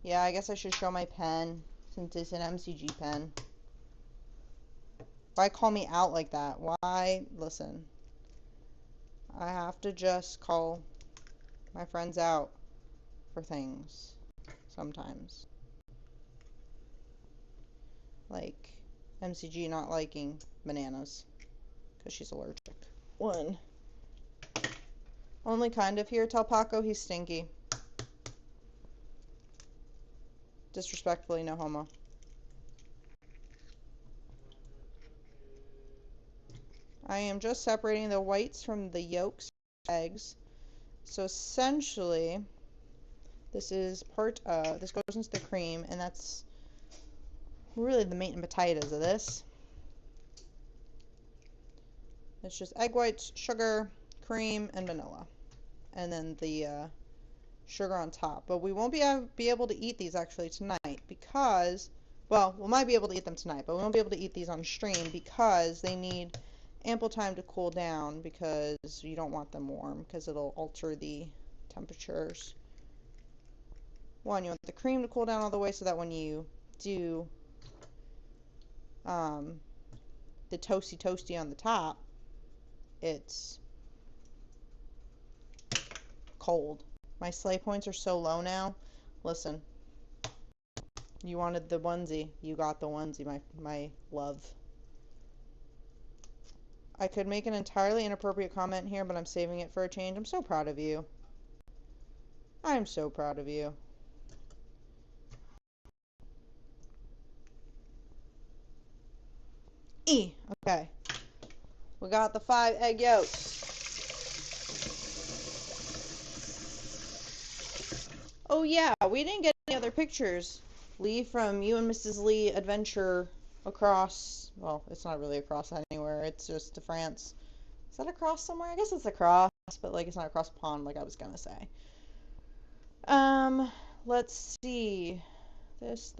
Yeah, I guess I should show my pen since it's an MCG pen. Why call me out like that? Why? Listen. I have to just call my friends out for things sometimes. Like, MCG not liking bananas because she's allergic. One. Only kind of here. Tell Paco he's stinky. Disrespectfully, no homo. I am just separating the whites from the yolks of eggs. So essentially, this is this goes into the cream, and that's really the meat and potatoes of this. It's just egg whites, sugar, cream, and vanilla. And then the sugar on top. But we won't be able to eat these actually tonight because, well, we might be able to eat them tonight, but we won't be able to eat these on stream because they need ample time to cool down, because you don't want them warm because it'll alter the temperatures. One, you want the cream to cool down all the way so that when you do the toasty on the top, it's cold. My slay points are so low now. Listen, you wanted the onesie. You got the onesie, my love. I could make an entirely inappropriate comment here, but I'm saving it for a change. I'm so proud of you. I'm so proud of you. Okay. We got the 5 egg yolks. Oh yeah, we didn't get any other pictures. Lee, from you and Mrs. Lee adventure across, well, it's not really across anywhere, it's just to France. Is that across somewhere? I guess it's across, but like it's not across a pond like I was gonna say. Let's see. This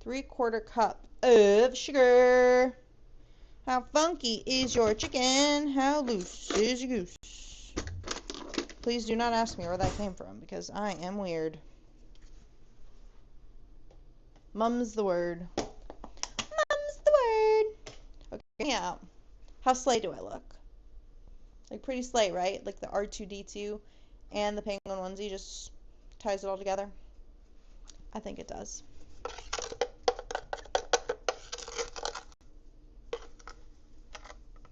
3/4 cup of sugar. How funky is your chicken? How loose is your goose? Please do not ask me where that came from, because I am weird. Mum's the word. Mum's the word. Okay, yeah. How slay do I look? Like pretty slay, right? Like the R2-D2 and the penguin onesie just ties it all together. I think it does.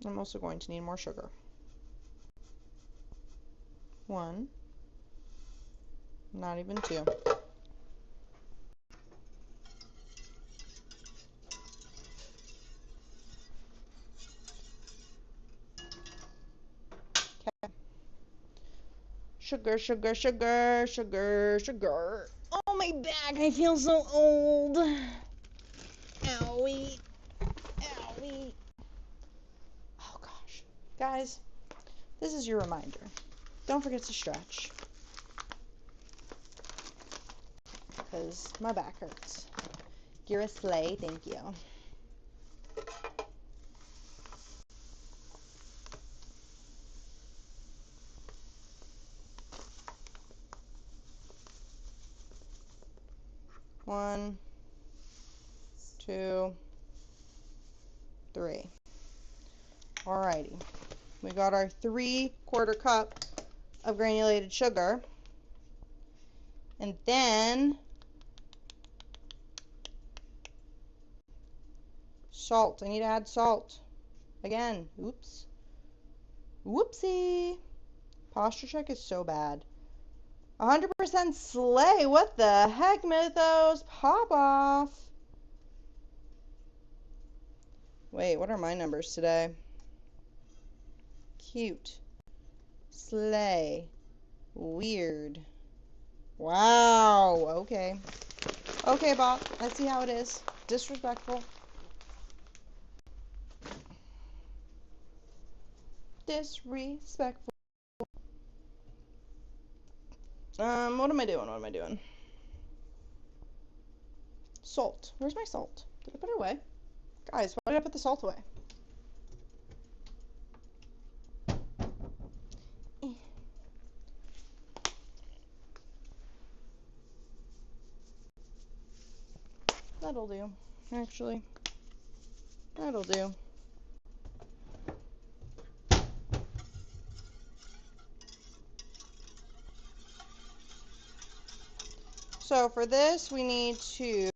I'm also going to need more sugar. 1. Not even 2. Okay. Sugar, sugar, sugar, sugar, sugar. Oh, my back, I feel so old. Owie. Owie. Oh, gosh. Guys, this is your reminder. Don't forget to stretch, because my back hurts. You're a slay, thank you. One, 2, 3. Alrighty. We got our 3/4 cup of granulated sugar. And then salt. I need to add salt. Again. Oops. Whoopsie. Posture check is so bad. 100% slay. What the heck, Mythos? Pop off. Wait, what are my numbers today? Cute. Slay. Weird. Wow. Okay. Okay, Bob. Let's see how it is. Disrespectful. Disrespectful. What am I doing? What am I doing? Salt. Where's my salt? Did I put it away? Guys, why did I put the salt away? That'll do, actually. That'll do. So for this, we need to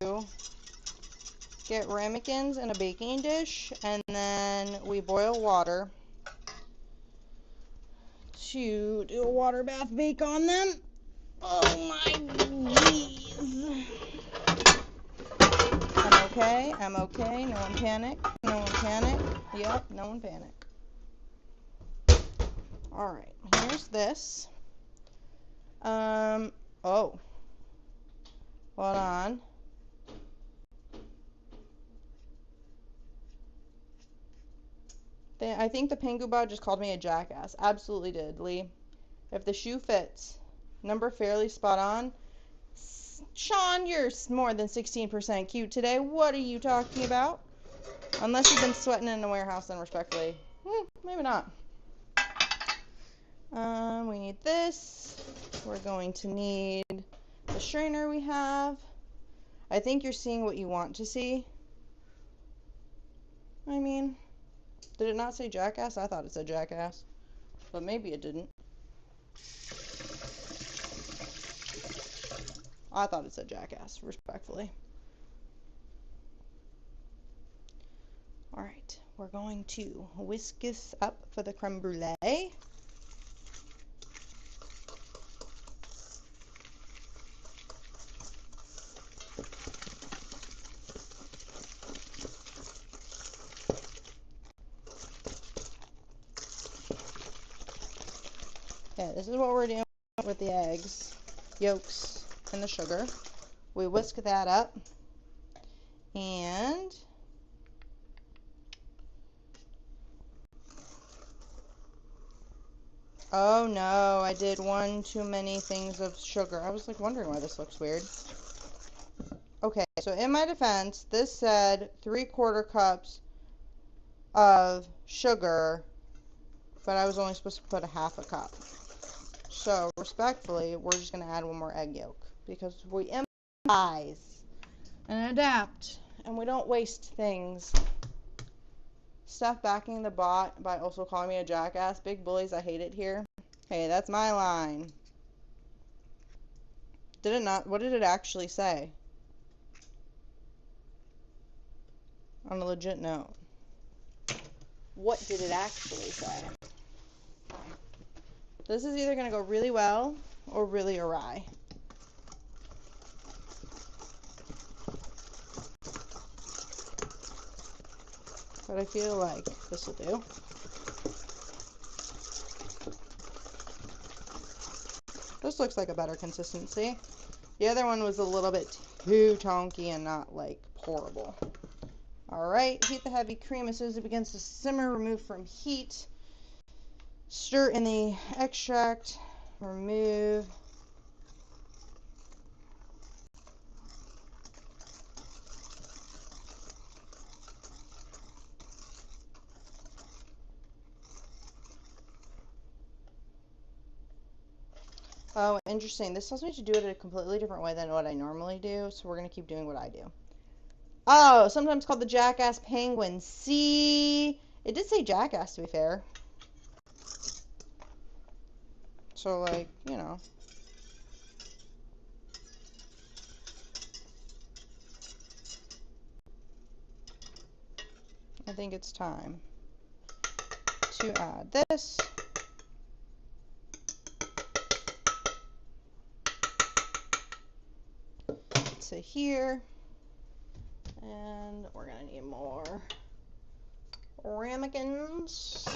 get ramekins in a baking dish, and then we boil water to do a water bath bake on them. Oh my jeez. I'm okay. No one panic. No one panic. Yep, no one panic. Alright, here's this. Oh. Hold on. I think the Pingu just called me a jackass. Absolutely did, Lee. If the shoe fits, number fairly spot on. Sean, you're more than 16% cute today. What are you talking about? Unless you've been sweating in the warehouse, then respectfully. Maybe not. We need this. We're going to need the strainer we have. I think you're seeing what you want to see. I mean, did it not say jackass? I thought it said jackass. But maybe it didn't. I thought it said jackass, respectfully. Alright, we're going to whisk this up for the creme brulee. Okay, this is what we're doing with the eggs, yolks, and the sugar. We whisk that up, and oh no, I did one too many things of sugar. I was like wondering why this looks weird. Okay, so in my defense, this said 3/4 cups of sugar, but I was only supposed to put a 1/2 cup. So respectfully, we're just going to add one more egg yolk because we improvise and adapt, and we don't waste things. Steph backing the bot by also calling me a jackass. Big bullies, I hate it here. Hey, that's my line. Did it not? What did it actually say? On a legit note. What did it actually say? This is either going to go really well or really awry. But I feel like this will do. This looks like a better consistency. The other one was a little bit too chunky and not like pourable. Alright, heat the heavy cream as soon as it begins to simmer. Remove from heat. Stir in the extract. Remove. Oh, interesting. This tells me to do it a completely different way than what I normally do, so we're going to keep doing what I do. Oh, sometimes called the jackass penguin. See? It did say jackass, to be fair. So, like, you know. I think it's time to add this. To here. And we're going to need more ramekins.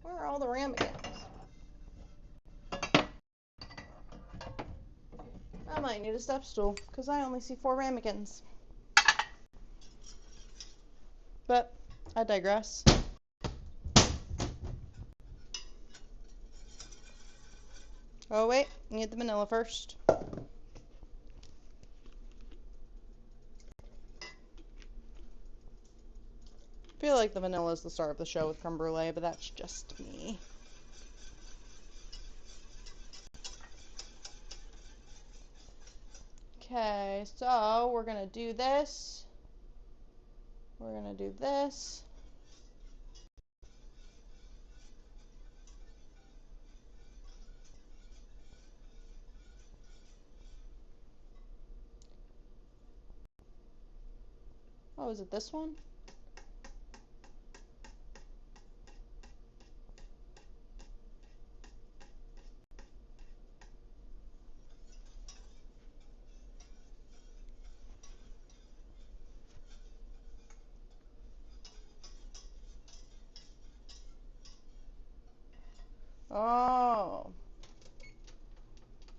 Where are all the ramekins? I might need a step stool because I only see 4 ramekins. But I digress. Oh wait, need the vanilla first. I feel like the vanilla is the star of the show with creme brulee, but that's just me. Okay, so we're gonna do this. We're gonna do this. Oh, is it this one? Oh.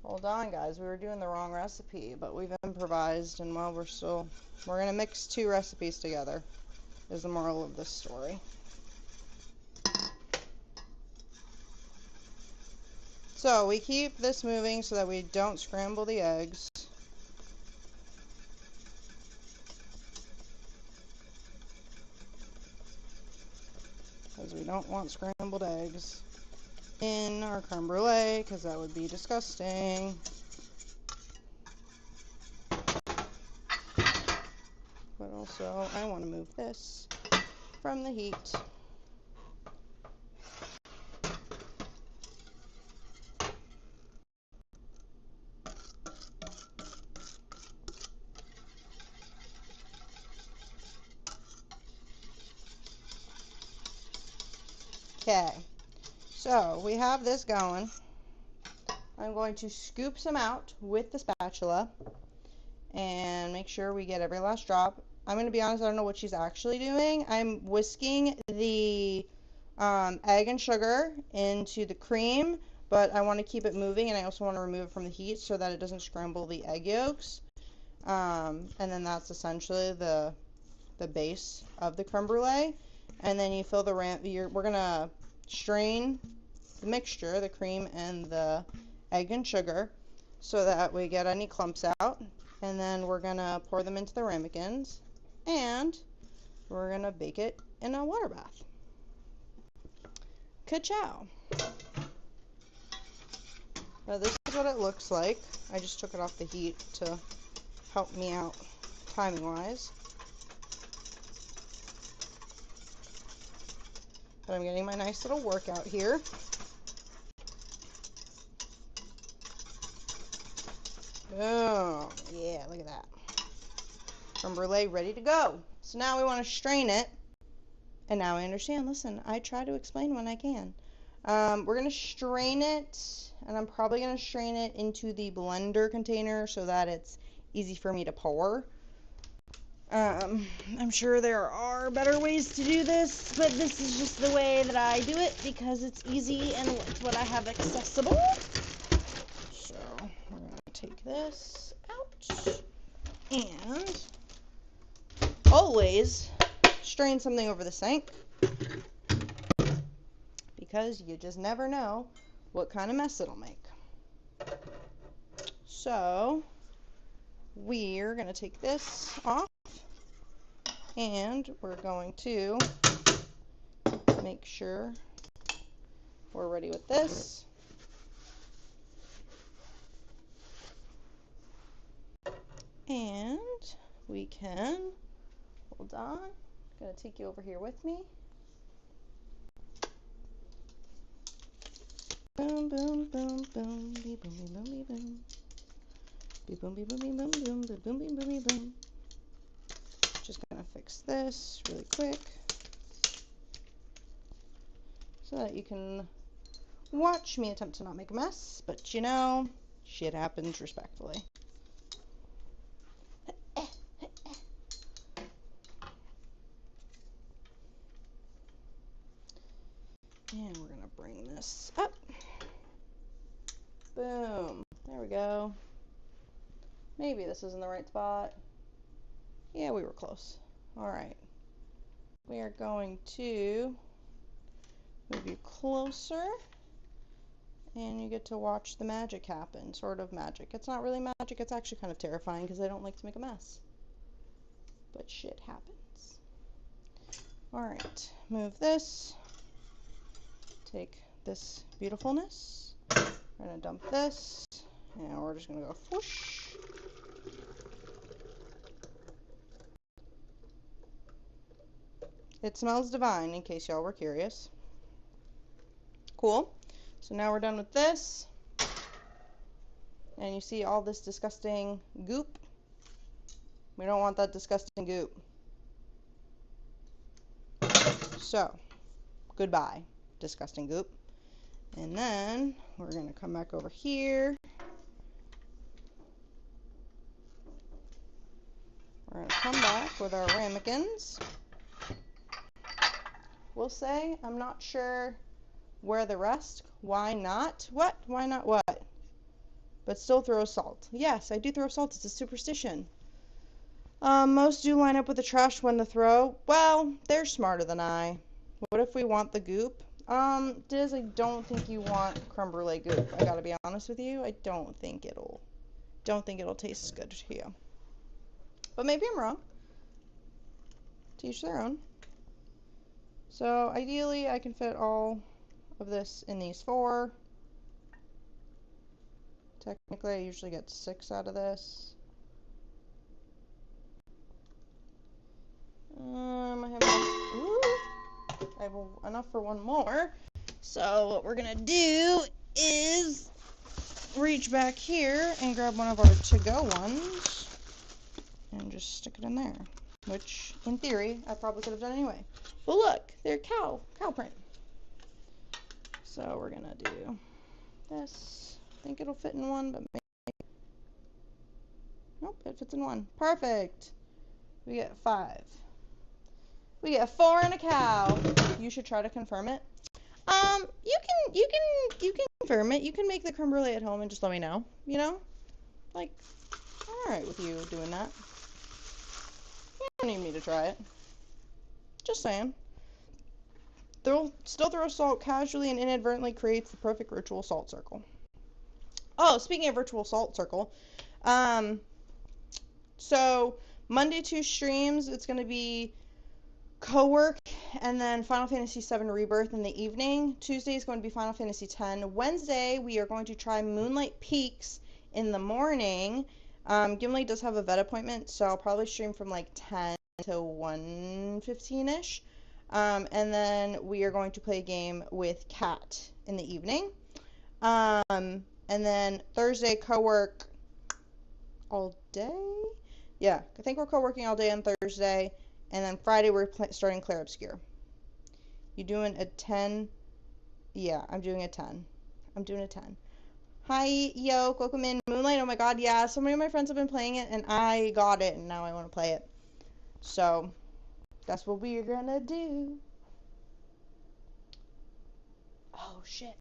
Hold on, guys. We were doing the wrong recipe, but we've improvised, and while we're going to mix two recipes together, is the moral of this story. So we keep this moving so that we don't scramble the eggs. Because we don't want scrambled eggs in our creme brulee, because that would be disgusting. But also, I want to move this from the heat. Okay, so we have this going. I'm going to scoop some out with the spatula and make sure we get every last drop. I'm going to be honest, I don't know what she's actually doing. I'm whisking the egg and sugar into the cream, but I want to keep it moving, and I also want to remove it from the heat so that it doesn't scramble the egg yolks. And then that's essentially the base of the creme brulee. And then you fill the we're going to strain the mixture, the cream and the egg and sugar, so that we get any clumps out. And then we're going to pour them into the ramekins, and we're going to bake it in a water bath. Ka-chow. Now this is what it looks like. I just took it off the heat to help me out timing wise. But I'm getting my nice little workout here. Oh, yeah, look at that. Creme brulee ready to go. So now we want to strain it. And now I understand. Listen, I try to explain when I can. We're going to strain it, and I'm probably going to strain it into the blender container so that it's easy for me to pour. I'm sure there are better ways to do this, but this is just the way that I do it because it's easy and it's what I have accessible. So we're going to take this out and always strain something over the sink because you just never know what kind of mess it'll make. So we're going to take this off and we're going to make sure we're ready with this. And we can, hold on, I'm going to take you over here with me. Boom, boom, boom, boom, bee boom, bee boom, bee boom. Bee boom, bee boom, bee boom, boom, bee boom, bee boom, bee boom. Just gonna fix this really quick so that you can watch me attempt to not make a mess, but you know, shit happens respectfully. And we're gonna bring this up. Boom. There we go. Maybe this is in the right spot. Yeah, we were close. Alright. We are going to move you closer, and you get to watch the magic happen. Sort of magic. It's not really magic, it's actually kind of terrifying because I don't like to make a mess. But shit happens. Alright, move this. Take this beautifulness. We're going to dump this. And we're just going to go whoosh. It smells divine, in case y'all were curious. Cool. So now we're done with this. And you see all this disgusting goop? We don't want that disgusting goop. So, goodbye, disgusting goop. And then we're going to come back over here. We're going to come back with our ramekins. We'll say, I'm not sure where the rest. Why not? What? Why not what? But still throw salt. Yes, I do throw salt. It's a superstition. Most do line up with the trash when to throw. Well, they're smarter than I. What if we want the goop? Diz, I don't think you want creme brulee goop. I gotta be honest with you. I don't think it'll taste good to you. But maybe I'm wrong. To each their own. So ideally, I can fit all of this in these 4. Technically, I usually get 6 out of this. I have enough for one more. So what we're gonna do is reach back here and grab one of our to-go ones and just stick it in there. Which, in theory, I probably could have done anyway. But look, they're cow print. So we're gonna do this. I think it'll fit in one, but maybe. Nope, it fits in one. Perfect. We get 5. We get 4 and a cow. You should try to confirm it. You can confirm it. You can make the creme brulee at home and just let me know. You know, like, I'm alright with you doing that. You don't need me to try it. Just saying. Still throw salt casually and inadvertently creates the perfect ritual salt circle. Oh, speaking of ritual salt circle, so Monday 2 streams. It's gonna be co-work and then Final Fantasy VII Rebirth in the evening. Tuesday is going to be Final Fantasy X. Wednesday we are going to try Moonlight Peaks in the morning. Gimli does have a vet appointment, so I'll probably stream from like 10 to 1:15ish. And then we are going to play a game with Kat in the evening. And then Thursday co-work all day. Yeah, I think we're co-working all day on Thursday. And then Friday, we're starting Clair Obscure. You doing a 10? Yeah, I'm doing a 10. I'm doing a 10. Hi, yo, welcome in. Moonlight, oh my god, yeah. So many of my friends have been playing it, and I got it, and now I want to play it. So, that's what we're gonna do. Oh, shit.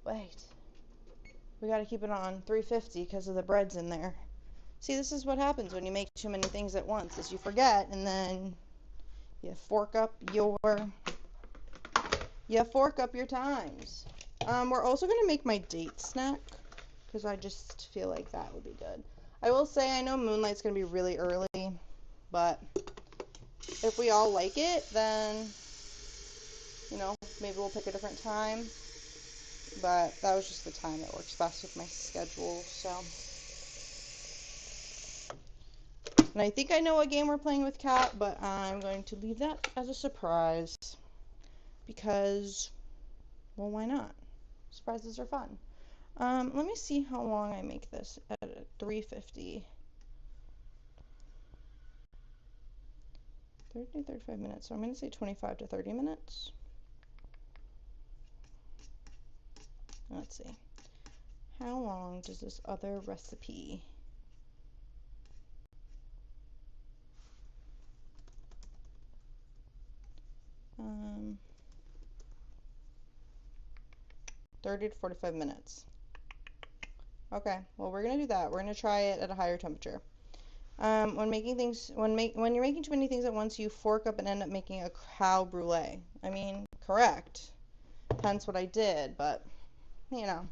Wait. We gotta keep it on 350 because of the breads in there. See, this is what happens when you make too many things at once, is you forget, and then you fork up your times. We're also gonna make my date snack because I just feel like that would be good. I will say I know Moonlight's gonna be really early, but if we all like it, then you know, maybe we'll pick a different time. But that was just the time that works best with my schedule, so. And I think I know what game we're playing with Kat, but I'm going to leave that as a surprise. Because, well, why not? Surprises are fun. Let me see how long I make this at 350. 30 to 35 minutes, so I'm going to say 25 to 30 minutes. Let's see. How long does this other recipe? 30 to 45 minutes. Okay, well we're gonna do that. We're gonna try it at a higher temperature. When you're making too many things at once, you fork up and end up making a cow brulee. I mean, correct. Hence what I did, but you know,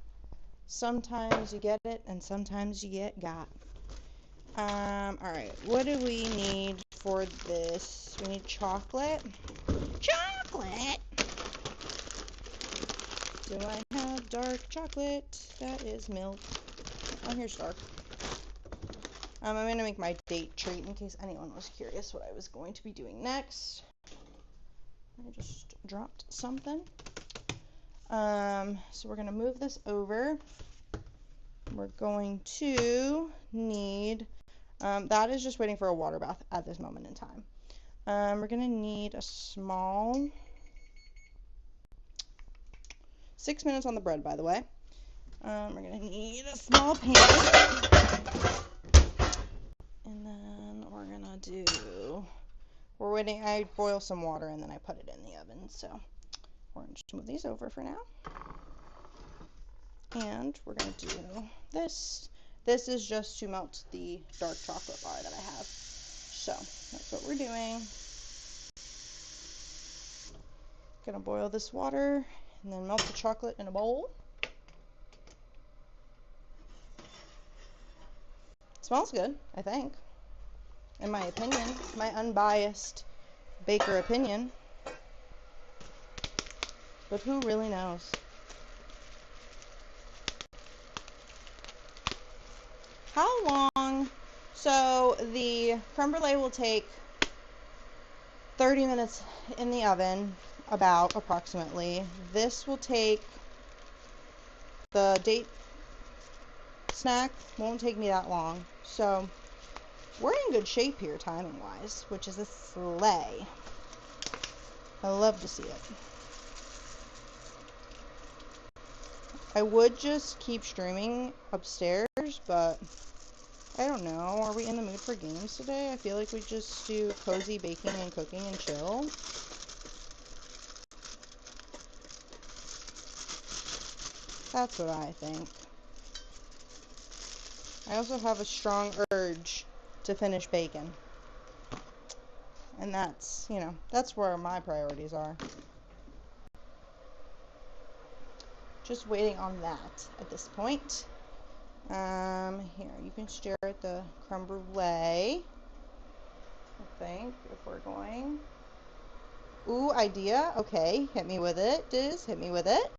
sometimes you get it and sometimes you get got. Alright, what do we need for this? We need chocolate. Chocolate! Do I have dark chocolate? That is milk. Oh, here's dark. I'm going to make my date treat in case anyone was curious what I was going to be doing next. I just dropped something. So we're going to move this over. We're going to need, that is just waiting for a water bath at this moment in time. We're gonna need a small 6 minutes on the bread, by the way. We're gonna need a small pan, and then we're waiting. I boil some water and then I put it in the oven. So we're gonna just move these over for now, and we're gonna do this. This is just to melt the dark chocolate bar that I have. So that's what we're doing. Gonna boil this water and then melt the chocolate in a bowl. It smells good, I think. In my opinion, my unbiased baker opinion. But who really knows? How long? So the creme brulee will take 30 minutes in the oven, approximately. This will take, the date snack won't take me that long. So we're in good shape here timing wise, which is a slay. I love to see it. I would just keep streaming upstairs, but I don't know. Are we in the mood for games today? I feel like we just do cozy baking and cooking and chill. That's what I think. I also have a strong urge to finish bacon. And that's, that's where my priorities are. Just waiting on that at this point. Here, you can stare at the creme brulee. I think, if we're going. Ooh, idea. Okay, hit me with it, Diz. Hit me with it.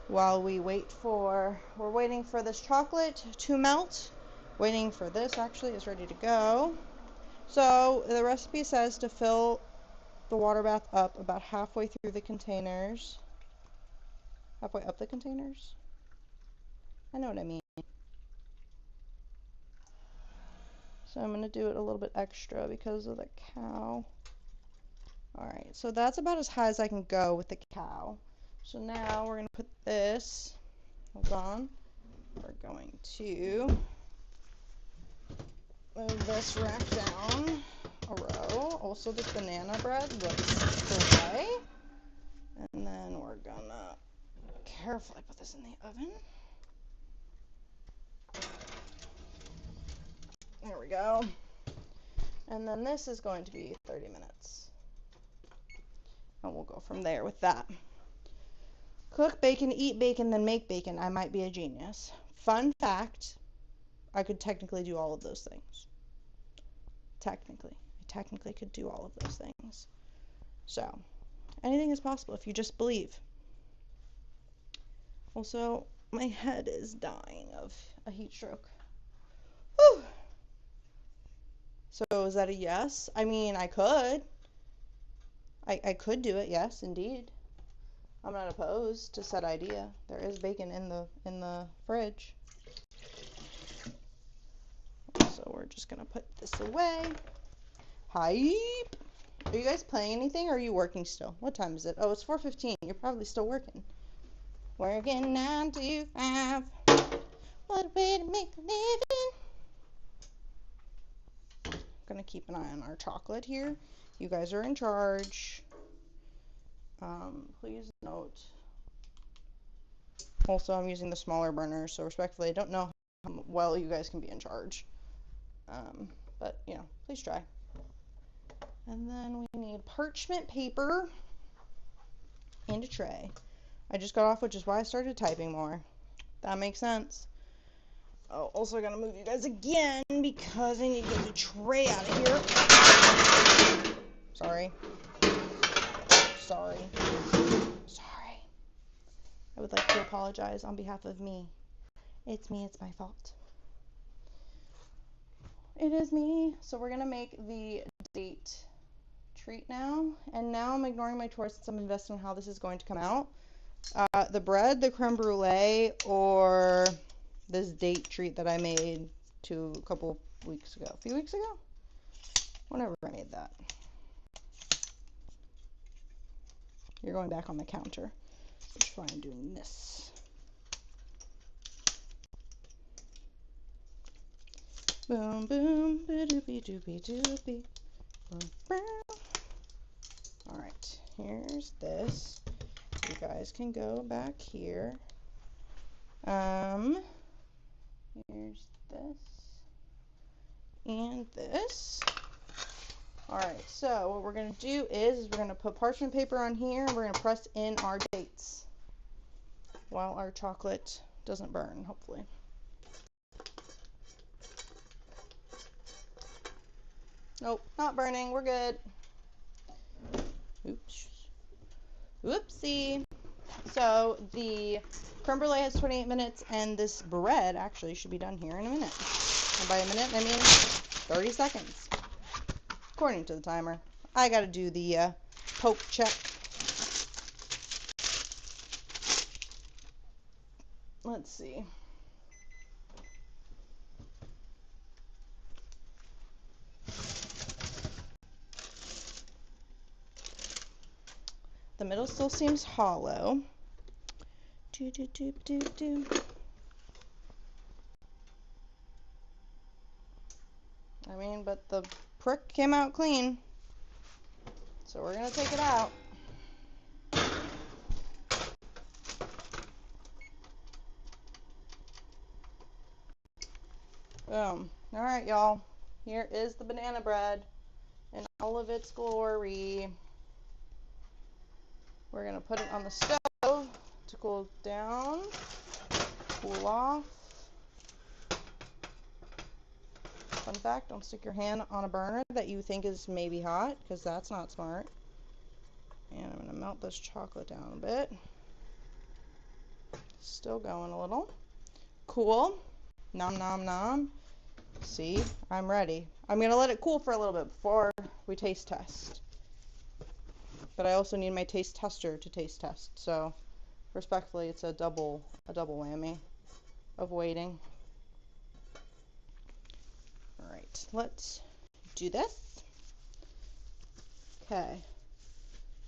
While we we're waiting for this chocolate to melt. Waiting for this, actually, is ready to go. So, the recipe says to fill the water bath up about halfway through the containers. Halfway up the containers? I know what I mean. So I'm going to do it a little bit extra because of the cow. Alright, so that's about as high as I can go with the cow. So now we're going to put this, hold on, we're going to move this rack down a row. Also, this banana bread looks great. And then we're going to carefully put this in the oven. There we go. And then this is going to be 30 minutes. And we'll go from there with that. Cook bacon, eat bacon, then make bacon. I might be a genius. Fun fact, I could technically do all of those things. I technically could do all of those things. So, anything is possible if you just believe. Also, my head is dying of a heat stroke. Whew. So, is that a yes? I mean, I could. I could do it, yes, indeed. I'm not opposed to said idea. There is bacon in the fridge. So we're just gonna put this away. Hype! Are you guys playing anything or are you working still? What time is it? Oh, it's 4:15. You're probably still working. Working 9 to 5. What a way to make a living. Gonna keep an eye on our chocolate here. You guys are in charge. Please note. Also, I'm using the smaller burner, so respectfully, I don't know how well you guys can be in charge. But, please try. And then we need parchment paper and a tray. I just got off, which is why I started typing more. That makes sense. Oh, also gonna move you guys again because I need to get the tray out of here. Sorry. I would like to apologize on behalf of me. It's me, it's my fault. It is me. So we're gonna make the date treat now. And now I'm ignoring my chores since I'm invested in how this is going to come out. The bread, the creme brulee, or this date treat that I made a few weeks ago. whenever I made that. You're going back on the counter, which is why I'm doing this. Boom, boom, ba-doopy, doopy, doopy. Boom, boom. All right, here's this. You guys can go back here. Here's this and this. All right, so what we're gonna do is we're gonna put parchment paper on here and we're gonna press in our dates while our chocolate doesn't burn, hopefully. Nope, not burning, we're good. Oops. Whoopsie. So the creme brulee has 28 minutes and this bread actually should be done here in a minute. And by a minute, I mean 30 seconds, according to the timer. I gotta do the poke check. Let's see. The middle still seems hollow. Do, do, do, do, do. I mean, but the prick came out clean. So we're gonna take it out. Boom. Alright, y'all. Here is the banana bread in all of its glory. We're gonna put it on the stove to cool down, cool off. Fun fact, don't stick your hand on a burner that you think is maybe hot, because that's not smart. And I'm gonna melt this chocolate down a bit. Still going a little. Cool. Nom nom nom. See, I'm ready. I'm gonna let it cool for a little bit before we taste test. But I also need my taste tester to taste test. So, respectfully, it's a double whammy of waiting. All right, let's do this. Okay.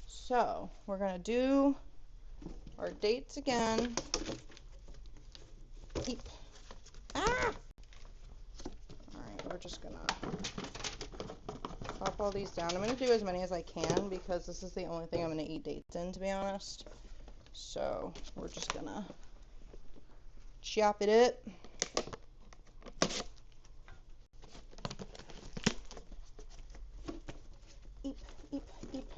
So we're gonna do our dates again. Keep. Ah! Alright, we're just gonna pop all these down. I'm gonna do as many as I can because this is the only thing I'm gonna eat dates in, to be honest. So we're just gonna chop it up. Eep, eep, eep.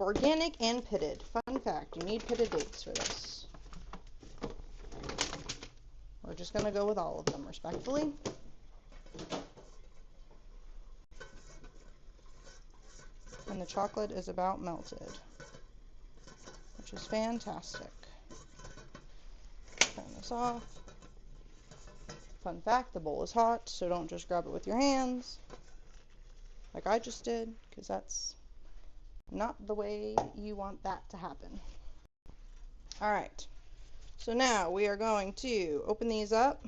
Organic and pitted. Fun fact, you need pitted dates for this. We're just going to go with all of them, respectfully. And the chocolate is about melted, which is fantastic. Turn this off. Fun fact, the bowl is hot, so don't just grab it with your hands, like I just did, because that's not the way you want that to happen. Alright, so now we are going to open these up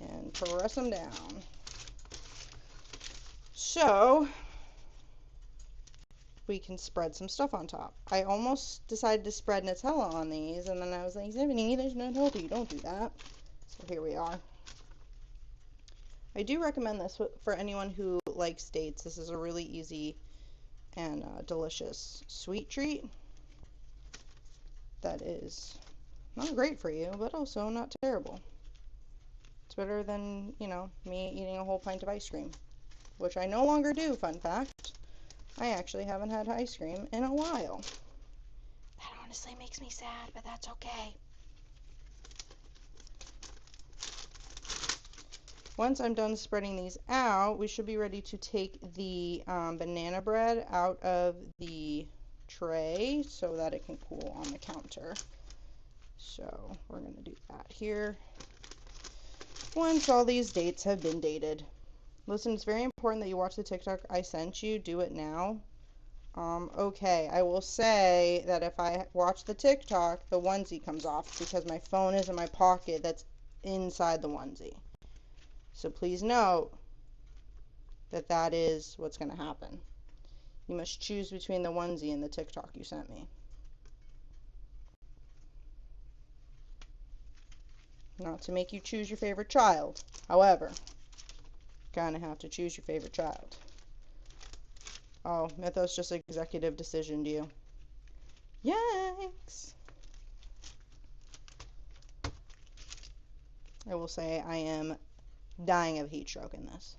and press them down. So we can spread some stuff on top. I almost decided to spread Nutella on these, and then I was like, Stephanie, that's not healthy, don't do that. So here we are. I do recommend this for anyone who likes dates. This is a really easy and delicious sweet treat that is not great for you, but also not terrible. It's better than, you know, me eating a whole pint of ice cream, which I no longer do, fun fact. I actually haven't had ice cream in a while. That honestly makes me sad, but that's okay. Once I'm done spreading these out, we should be ready to take the banana bread out of the tray so that it can cool on the counter. So we're going to do that here. Once all these dates have been dated. Listen, it's very important that you watch the TikTok I sent you. Do it now. Okay, I will say that if I watch the TikTok, the onesie comes off because my phone is in my pocket that's inside the onesie. So please note that is what's going to happen. You must choose between the onesie and the TikTok you sent me. Not to make you choose your favorite child. However, kind of have to choose your favorite child. Oh, Mythos just executive decisioned you. Yikes! I will say I am dying of heat stroke in this.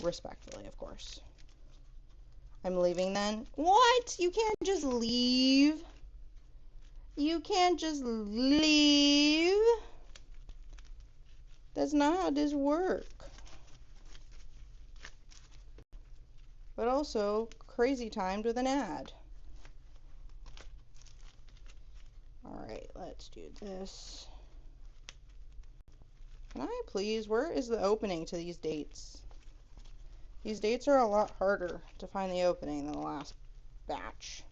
Respectfully, of course. I'm leaving then. What? You can't just leave. You can't just leave. That's not how this works. But also, crazy timed with an ad. Alright, let's do this. Can I please? Where is the opening to these dates? These dates are a lot harder to find the opening than the last batch.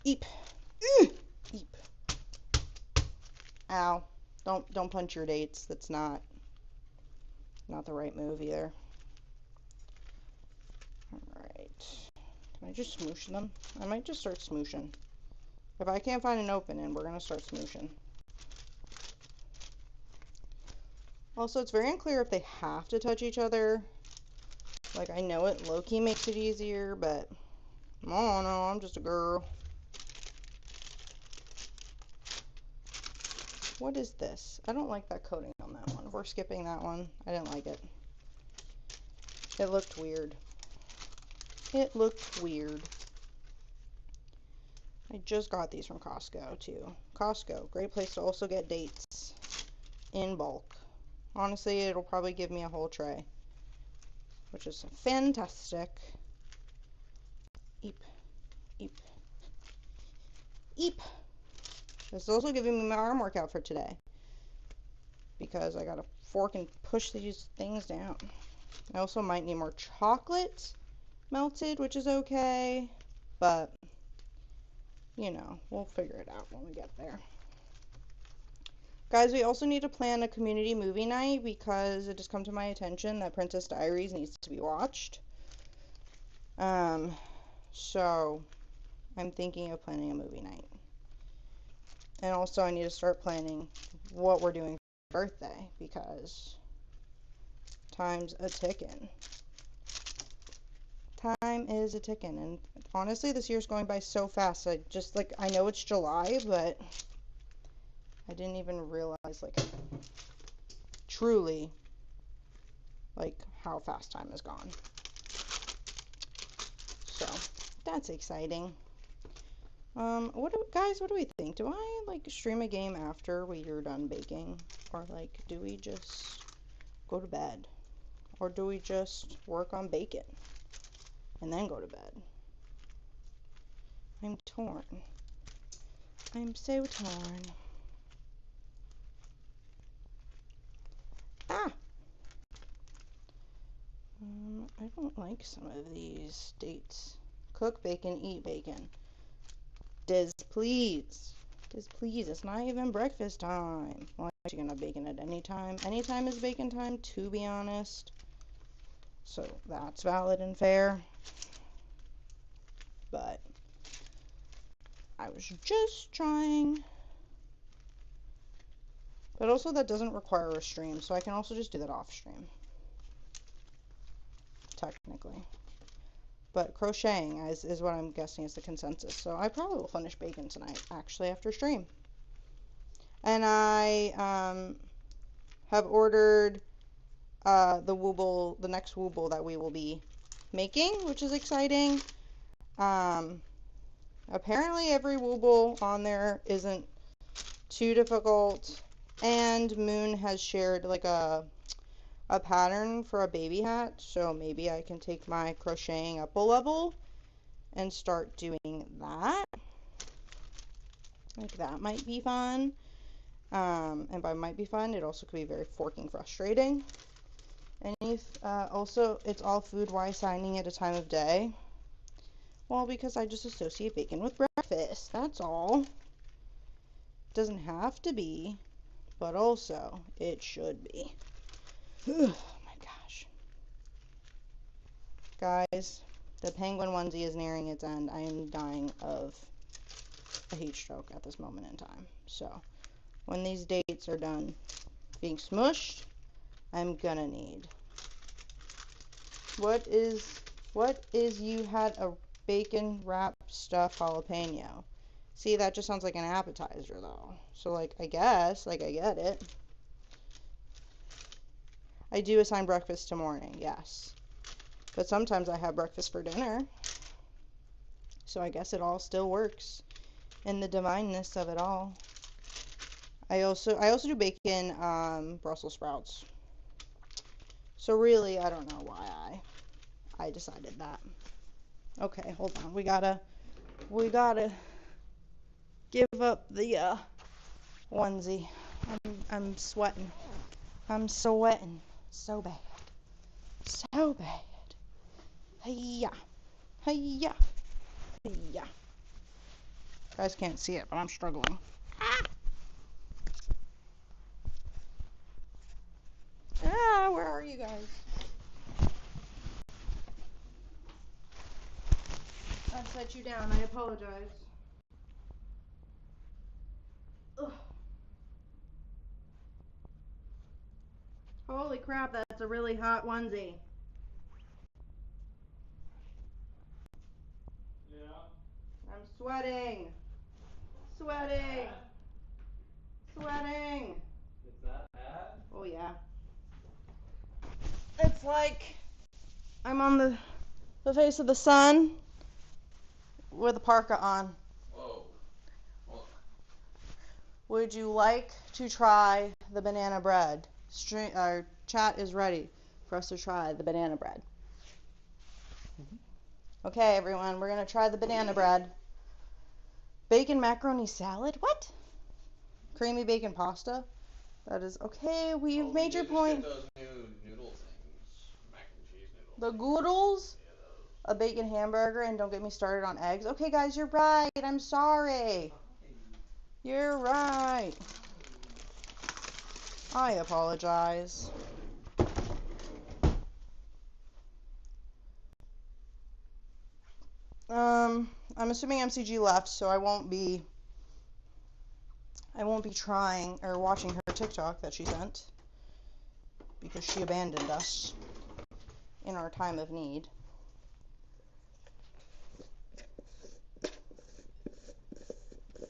Eep. Eep. Ow. Don't punch your dates. That's not the right move either. Alright. Can I just smoosh them? I might just start smooshing. If I can't find an opening, we're gonna start smooshing. Also, it's very unclear if they have to touch each other. Like, I know it low-key makes it easier, but oh no, I'm just a girl. What is this? I don't like that coating on that one. We're skipping that one. I didn't like it. It looked weird. It looked weird. I just got these from Costco, too. Costco, great place to also get dates in bulk. Honestly, it'll probably give me a whole tray, which is fantastic. Eep. Eep. Eep. This is also giving me my arm workout for today, because I got a fork and push these things down. I also might need more chocolate melted, which is okay, but you know, we'll figure it out when we get there. Guys, we also need to plan a community movie night because it has come to my attention that Princess Diaries needs to be watched. So I'm thinking of planning a movie night. And also I need to start planning what we're doing for my birthday because time's a ticking. Time is a ticking, and honestly, this year's going by so fast. I know it's July, but I didn't even realize, truly, how fast time has gone. So, that's exciting. Guys, what do we think? Do I, stream a game after we're done baking? Or, do we just go to bed? Or do we just work on bacon and then go to bed? I'm torn. I'm so torn. Ah! I don't like some of these dates. Cook bacon, eat bacon. Diz, please. Diz, please. It's not even breakfast time. Well, I'm actually gonna have bacon at any time. Any time is bacon time, to be honest. So that's valid and fair. But I was just trying. But also that doesn't require a stream, so I can also just do that off stream. Technically. But crocheting is what I'm guessing is the consensus. So I probably will finish bacon tonight, actually, after stream. And I have ordered the next wooble that we will be making, which is exciting. Apparently every wooble on there isn't too difficult, and Moon has shared a pattern for a baby hat, so maybe I can take my crocheting up a level and start doing that. That might be fun. And by might be fun, it also could be very forking frustrating. And also, it's all food. Why signing at a time of day? Well, because I just associate bacon with breakfast. That's all. Doesn't have to be, but also it should be. Oh my gosh. Guys, the penguin onesie is nearing its end. I am dying of a heat stroke at this moment in time. So, when these dates are done being smushed, I'm gonna need. What is you had a bacon wrapped stuffed jalapeno? See, that just sounds like an appetizer though. So like I guess, like I get it. I do assign breakfast to morning, yes. But sometimes I have breakfast for dinner. So I guess it all still works in the divineness of it all. I also do bacon Brussels sprouts. So really, I don't know why I decided that. Okay, hold on. We gotta give up the onesie. I'm sweating. I'm sweating so bad. So bad. Hey-ya. Hey-ya. Hey-ya. Guys can't see it, but I'm struggling. Ah, where are you guys? I set you down. I apologize. Ugh. Holy crap, that's a really hot onesie. Yeah. I'm sweating. Sweating. Sweating. It's that bad? Oh yeah. It's like I'm on the face of the sun with a parka on. Whoa. Hold on. Would you like to try the banana bread? Our chat is ready for us to try the banana bread. Okay, everyone, we're going to try the banana bread. Bacon macaroni salad? What? Creamy bacon pasta? That is okay. We've made your point. Get those new noodle things, mac and cheese noodles. The goodles? Yeah, those. A bacon hamburger, and don't get me started on eggs. Okay, guys, you're right. I'm sorry. You're right. I apologize. I'm assuming MCG left, so I won't be trying or watching her TikTok that she sent because she abandoned us in our time of need.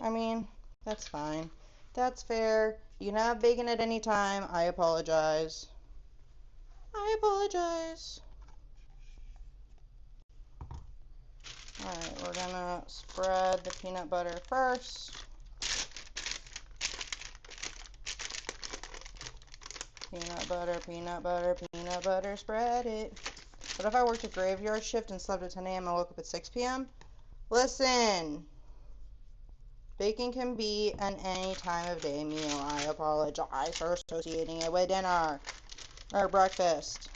I mean, that's fine. That's fair. You can have bacon at any time. I apologize. I apologize. Alright, we're gonna spread the peanut butter first. Peanut butter, peanut butter, peanut butter, spread it. What if I worked a graveyard shift and slept at 10 a.m. and woke up at 6 p.m.? Listen, bacon can be an any time of day meal. I apologize for associating it with dinner or breakfast.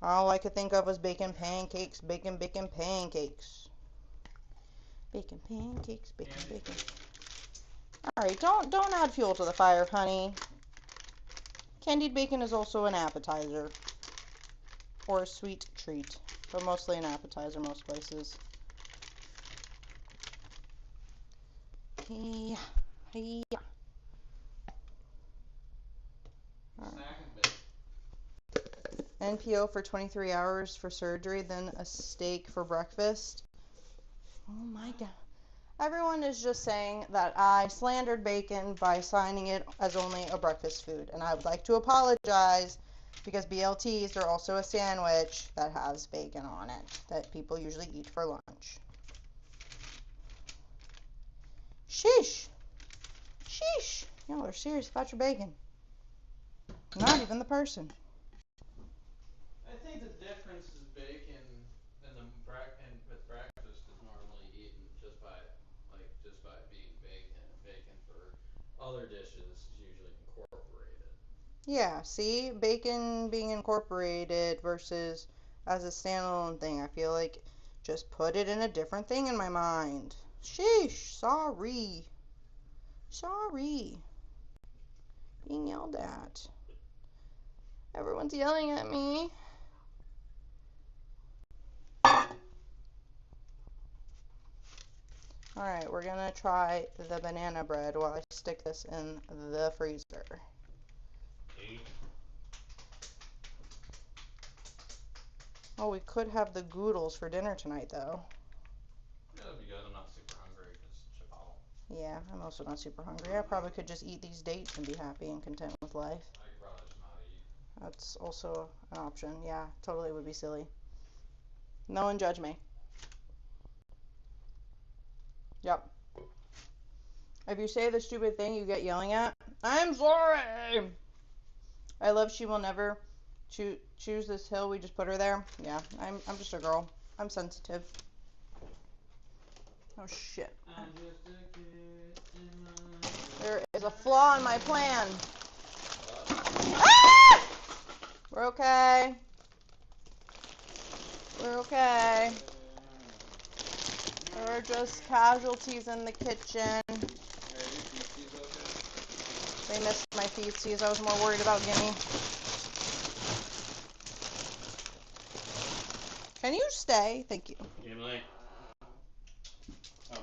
All I could think of was bacon pancakes, bacon pancakes. Bacon pancakes, bacon. Alright, don't add fuel to the fire, honey. Candied bacon is also an appetizer. Or a sweet treat. But mostly an appetizer most places. Yeah. Yeah. NPO for 23 hours for surgery, then a steak for breakfast. Oh my god. Everyone is just saying that I slandered bacon by signing it as only a breakfast food. And I would like to apologize because BLTs are also a sandwich that has bacon on it that people usually eat for lunch. Sheesh. Sheesh. Y'all are serious about your bacon. Not even the person. I think the difference is bacon and with breakfast is normally eaten just by being bacon, and bacon for other dishes is usually incorporated. Yeah, see? Bacon being incorporated versus as a standalone thing. I feel like just put it in a different thing in my mind. Sheesh. Sorry. Sorry. Being yelled at. Everyone's yelling at me. Alright, we're gonna try the banana bread while I stick this in the freezer. Okay. Oh, we could have the goodles for dinner tonight, though. Yeah, that'd be good. I'm not super hungry because Chipotle. Yeah, I'm also not super hungry. I probably could just eat these dates and be happy and content with life. I could probably just not eat. That's also an option. Yeah, totally would be silly. No one judge me. Yep. If you say the stupid thing, you get yelling at. I'm sorry! I love she will never choose this hill. We just put her there. Yeah, I'm just a girl. I'm sensitive. Oh, shit. I'm just a kid in my... There is a flaw in my plan. What? Ah! We're okay. We're okay. There are just casualties in the kitchen. Are your feces okay? They missed my feces. I was more worried about Gimme. Can you stay? Thank you. Emily. Oh.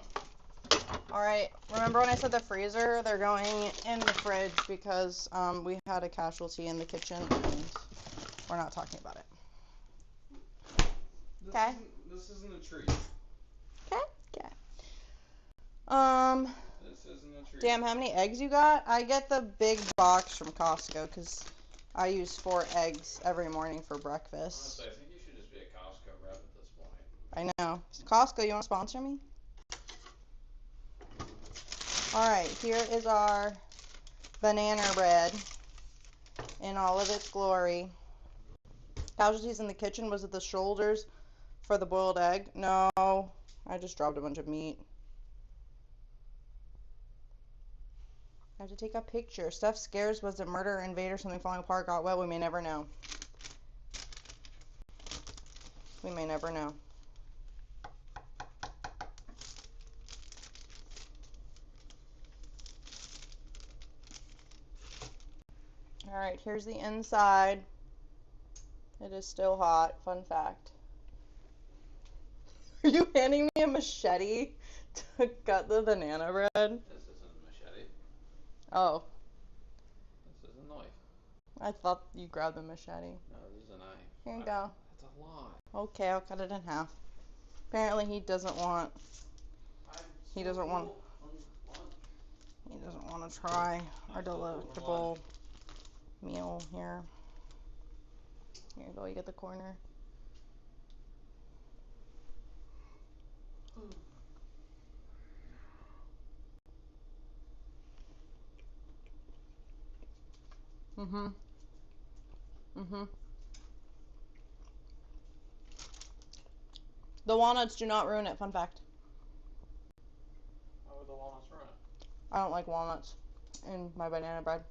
Alright, remember when I said the freezer? They're going in the fridge because we had a casualty in the kitchen and we're not talking about it. Okay. This isn't a treat. Okay? Okay. This isn't a treat. Damn, how many eggs you got? I get the big box from Costco because I use 4 eggs every morning for breakfast. Honestly, I think you should just be a Costco rep at this point. I know. Costco, you want to sponsor me? Alright, here is our banana bread in all of its glory. Casualties in the kitchen. Was it the shoulders for the boiled egg? No, I just dropped a bunch of meat. I have to take a picture. Steph scares. Was it murder, invader, something falling apart, got wet? We may never know. We may never know. Alright, here's the inside. It is still hot. Fun fact. Are you handing me a machete to cut the banana bread? This isn't a machete. Oh, This is a knife. I thought you grabbed the machete. No, this is a knife. Here you go. That's a lot. Okay, I'll cut it in half. Apparently he doesn't want He doesn't want to try our delectable meal here. Here you go, you get the corner. Mhm. The walnuts do not ruin it, fun fact. Why would the walnuts ruin it? I don't like walnuts in my banana bread.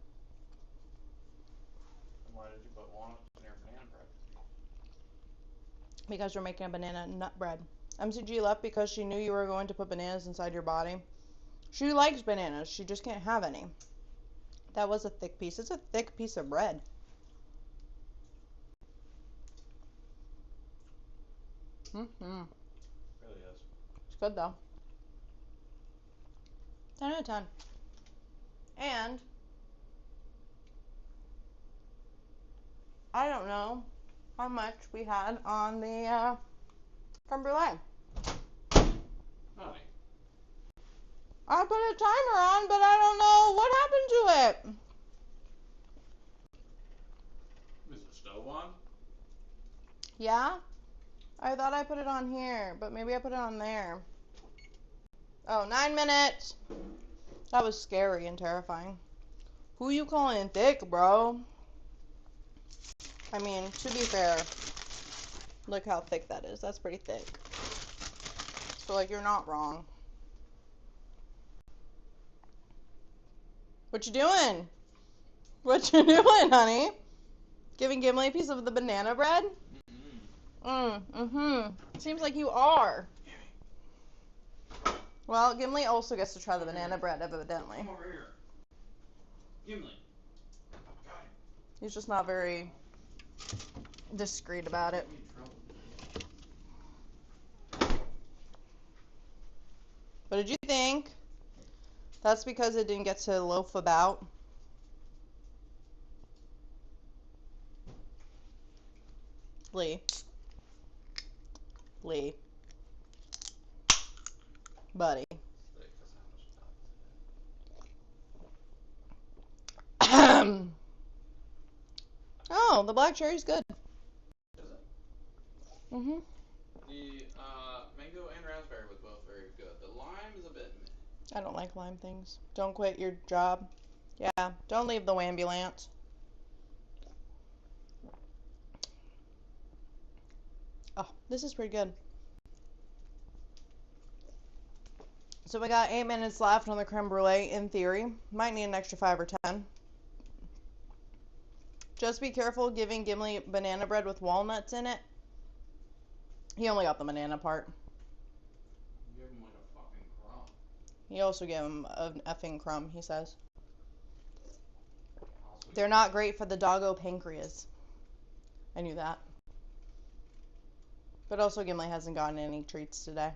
Then why did you put walnuts in your banana bread? Because we're making a banana nut bread. MCG left because she knew you were going to put bananas inside your body. She likes bananas, she just can't have any. That was a thick piece. It's a thick piece of bread. Really is. It's good though. 10 out of 10. And I don't know how much we had on the creme brulee. Honey. I put a timer on, but I don't know what happened to it. Is the stove on? Yeah? I thought I put it on here, but maybe I put it on there. Oh, 9 minutes. That was scary and terrifying. Who you calling thick, bro? I mean, to be fair, look how thick that is. That's pretty thick. So, like, you're not wrong. What you doing? What you doing, honey? Giving Gimli a piece of the banana bread? Seems like you are. Well, Gimli also gets to try the banana bread, evidently. Come over here. Gimli. Got him. He's just not very discreet about it. Get me in trouble. What did you think? That's because it didn't get to loaf about. Lee. Buddy. Thick as how much Oh, the black cherry's good. is it? Mm-hmm. The mango and raspberry was both very good. The lime is a bit meh. I don't like lime things. Don't quit your job. Yeah, don't leave the ambulance. Oh, this is pretty good. So we got 8 minutes left on the creme brulee, in theory. Might need an extra 5 or 10. Just be careful giving Gimli banana bread with walnuts in it. He only got the banana part. Give him like a fucking crumb. He also gave him an effing crumb, he says. Also They're not great for the doggo pancreas. I knew that. But also Gimli hasn't gotten any treats today.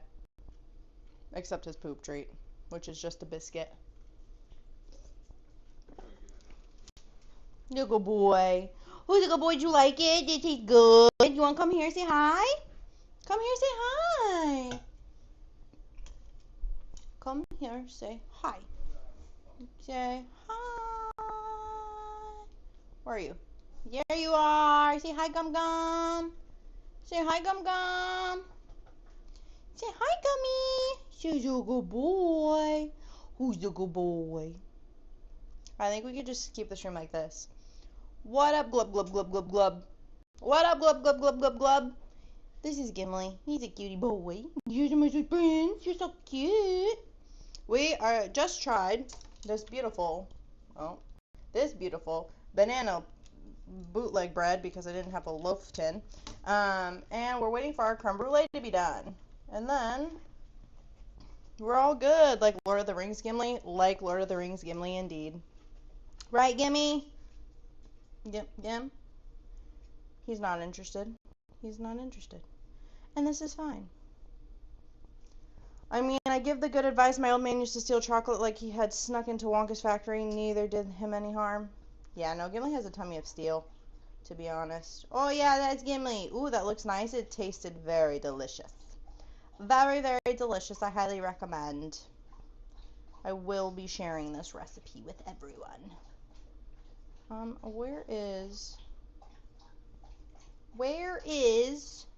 Except his poop treat, which is just a biscuit. You good boy. Who's a good boy? Did you like it? Did it taste good? You want to come here and say hi? Come here, say hi. Come here, say hi. Say hi. Where are you? There you are. Say hi, Gum Gum. Say hi, Gum Gum. Say hi, Gummy. Say you're a good boy. Who's a good boy? I think we could just keep the stream like this. What up, glub, glub, glub, glub, glub? What up, glub, glub, glub, glub, glub? This is Gimli. He's a cutie boy. You're my sweet prince. You're so cute. We are just tried this beautiful banana bootleg bread because I didn't have a loaf tin. And we're waiting for our creme brulee to be done. And then we're all good. Like Lord of the Rings Gimli. Like Lord of the Rings Gimli indeed. Right, Gimme? Gim? He's not interested. He's not interested. And this is fine. I mean, I give the good advice. My old man used to steal chocolate like he had snuck into Wonka's factory. Neither did him any harm. Yeah, no, Gimli has a tummy of steel, to be honest. Oh, yeah, that's Gimli. Ooh, that looks nice. It tasted very delicious. Very, very delicious. I highly recommend. I will be sharing this recipe with everyone. Where is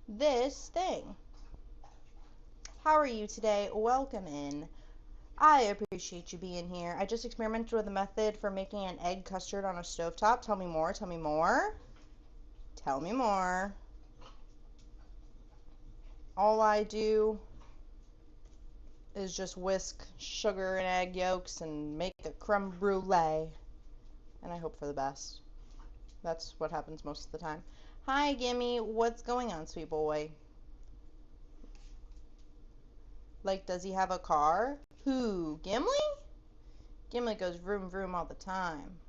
this thing? How are you today? Welcome in. I appreciate you being here. I just experimented with a method for making an egg custard on a stovetop. Tell me more. Tell me more. Tell me more. All I do is just whisk sugar and egg yolks and make a creme brulee. And I hope for the best. That's what happens most of the time. Hi, Gimme. What's going on, sweet boy? Like, does he have a car? Who? Gimli? Gimli goes vroom vroom all the time.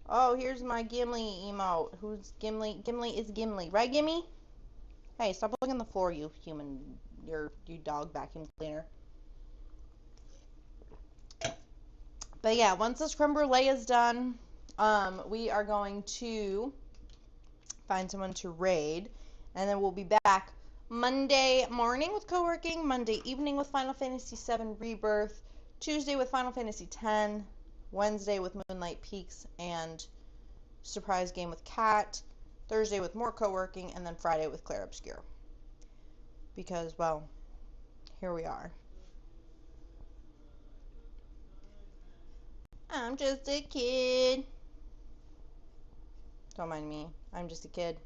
Oh, here's my Gimli emote. Who's Gimli? Gimli is Gimli. Right, Gimli? Hey, stop looking on the floor, you human. You dog vacuum cleaner. But yeah, once this creme brulee is done, we are going to find someone to raid. And then we'll be back Monday morning with co-working, Monday evening with Final Fantasy VII Rebirth, Tuesday with Final Fantasy X, Wednesday with Moonlight Peaks and surprise game with Kat, Thursday with more co-working, and then Friday with Claire Obscure. Because, well, here we are. I'm just a kid. Don't mind me. I'm just a kid.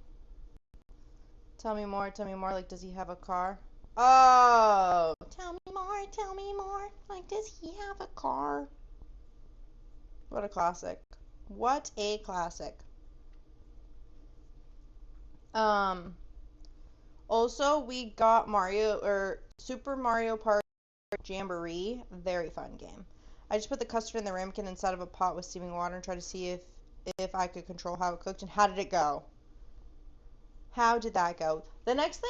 Tell me more, like, does he have a car? Oh! Tell me more, like, does he have a car? What a classic. What a classic. Also, we got Super Mario Party Jamboree. Very fun game. I just put the custard in the ramekin inside of a pot with steaming water and tried to see if I could control how it cooked. And how did it go? How did that go? The next thing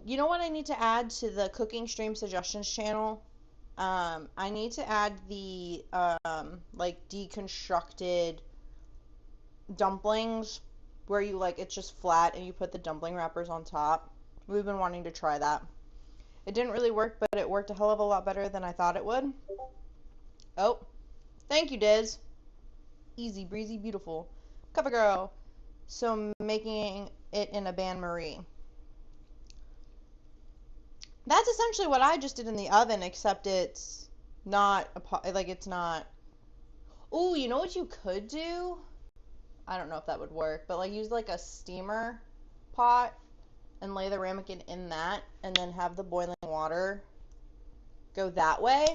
you know what I need to add to the cooking stream suggestions channel? I need to add the, like, deconstructed dumplings where you, like, it's just flat and you put the dumpling wrappers on top. We've been wanting to try that. It didn't really work, but it worked a hell of a lot better than I thought it would. Oh, thank you, Diz. Easy breezy, beautiful. Cover girl. So making it in a bain-marie. That's essentially what I just did in the oven, except it's not it's not. Ooh, you know what you could do? I don't know if that would work, but like use like a steamer pot and lay the ramekin in that, and then have the boiling water go that way.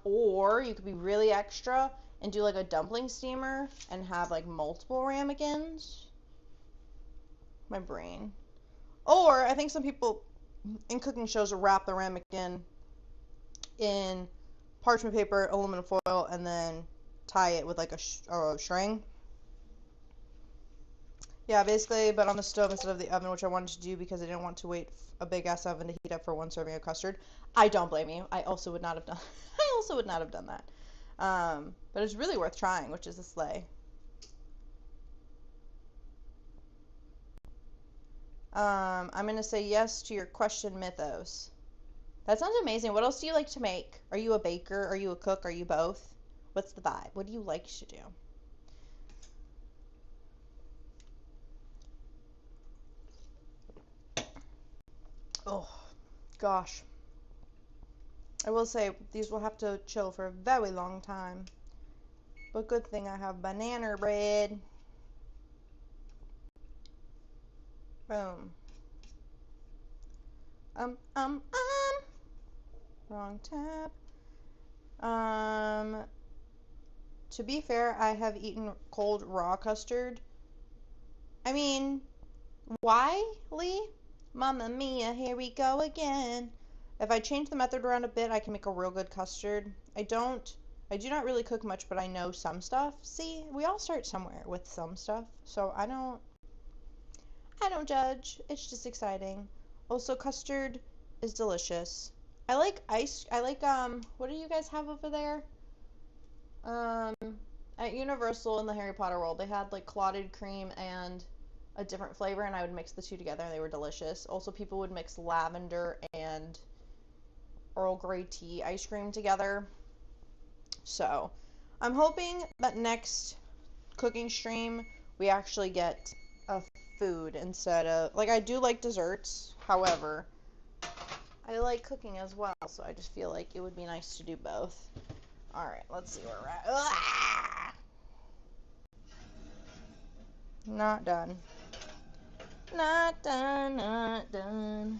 Or you could be really extra and do like a dumpling steamer and have like multiple ramekins. My brain. Or I think some people in cooking shows will wrap the ramekin in parchment paper, aluminum foil, and then tie it with like a string. Yeah, basically, but on the stove instead of the oven, which I wanted to do because I didn't want to wait a big ass oven to heat up for one serving of custard. I don't blame you. I also would not have done. I also would not have done that. But it's really worth trying, which is a slay. I'm gonna say yes to your question, Mythos. That sounds amazing. What else do you like to make? Are you a baker? Are you a cook? Are you both? What's the vibe? What do you like to do? Oh, gosh. I will say, these will have to chill for a very long time. But good thing I have banana bread. Boom. Wrong tab. To be fair, I have eaten cold raw custard. I mean, why, Lee? Mamma mia, here we go again. If I change the method around a bit, I can make a real good custard. I do not really cook much, but I know some stuff. See, we all start somewhere with some stuff, so I don't judge. It's just exciting. Also, custard is delicious. I like what do you guys have over there? At Universal in the Harry Potter world, they had like clotted cream and a different flavor, and I would mix the two together, and they were delicious. Also, people would mix lavender and Earl Grey tea ice cream together. So, I'm hoping that next cooking stream we actually get a food instead of, like, I do like desserts, however, I like cooking as well, so I just feel like it would be nice to do both. Alright, let's see where we're at. Ah! Not done. Not done, not done.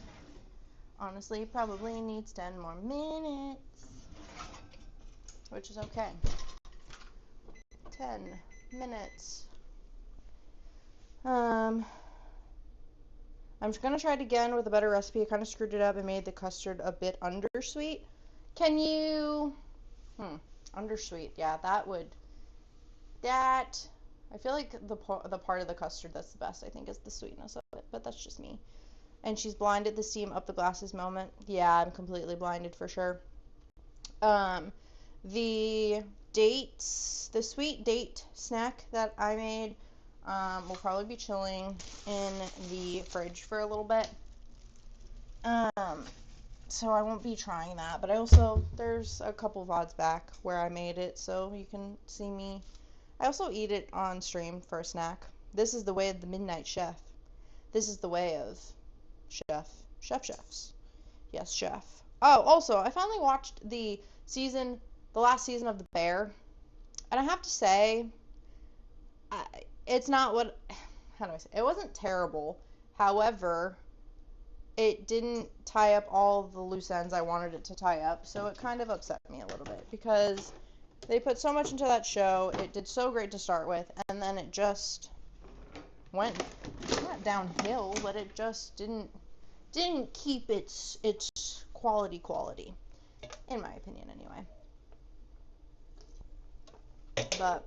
Honestly, probably needs 10 more minutes, which is okay. 10 minutes. I'm just gonna try it again with a better recipe. I kind of screwed it up and made the custard a bit undersweet. Can you, undersweet, yeah, I feel like the part of the custard that's the best, I think, is the sweetness of it, but that's just me. And she's blinded the steam up the glasses moment. Yeah, I'm completely blinded for sure. The sweet date snack that I made will probably be chilling in the fridge for a little bit. So I won't be trying that, but there's a couple VODs back where I made it, so you can see me. I also eat it on stream for a snack. This is the way of the Midnight Chef. This is the way of chefs. Yes, chef. Oh, also, I finally watched the last season of The Bear, and I have to say, it's not what, how do I say, it wasn't terrible. However, it didn't tie up all the loose ends I wanted it to tie up, so it kind of upset me a little bit, because they put so much into that show, it did so great to start with, and then it just went, not downhill, but it just didn't keep its quality, in my opinion anyway. But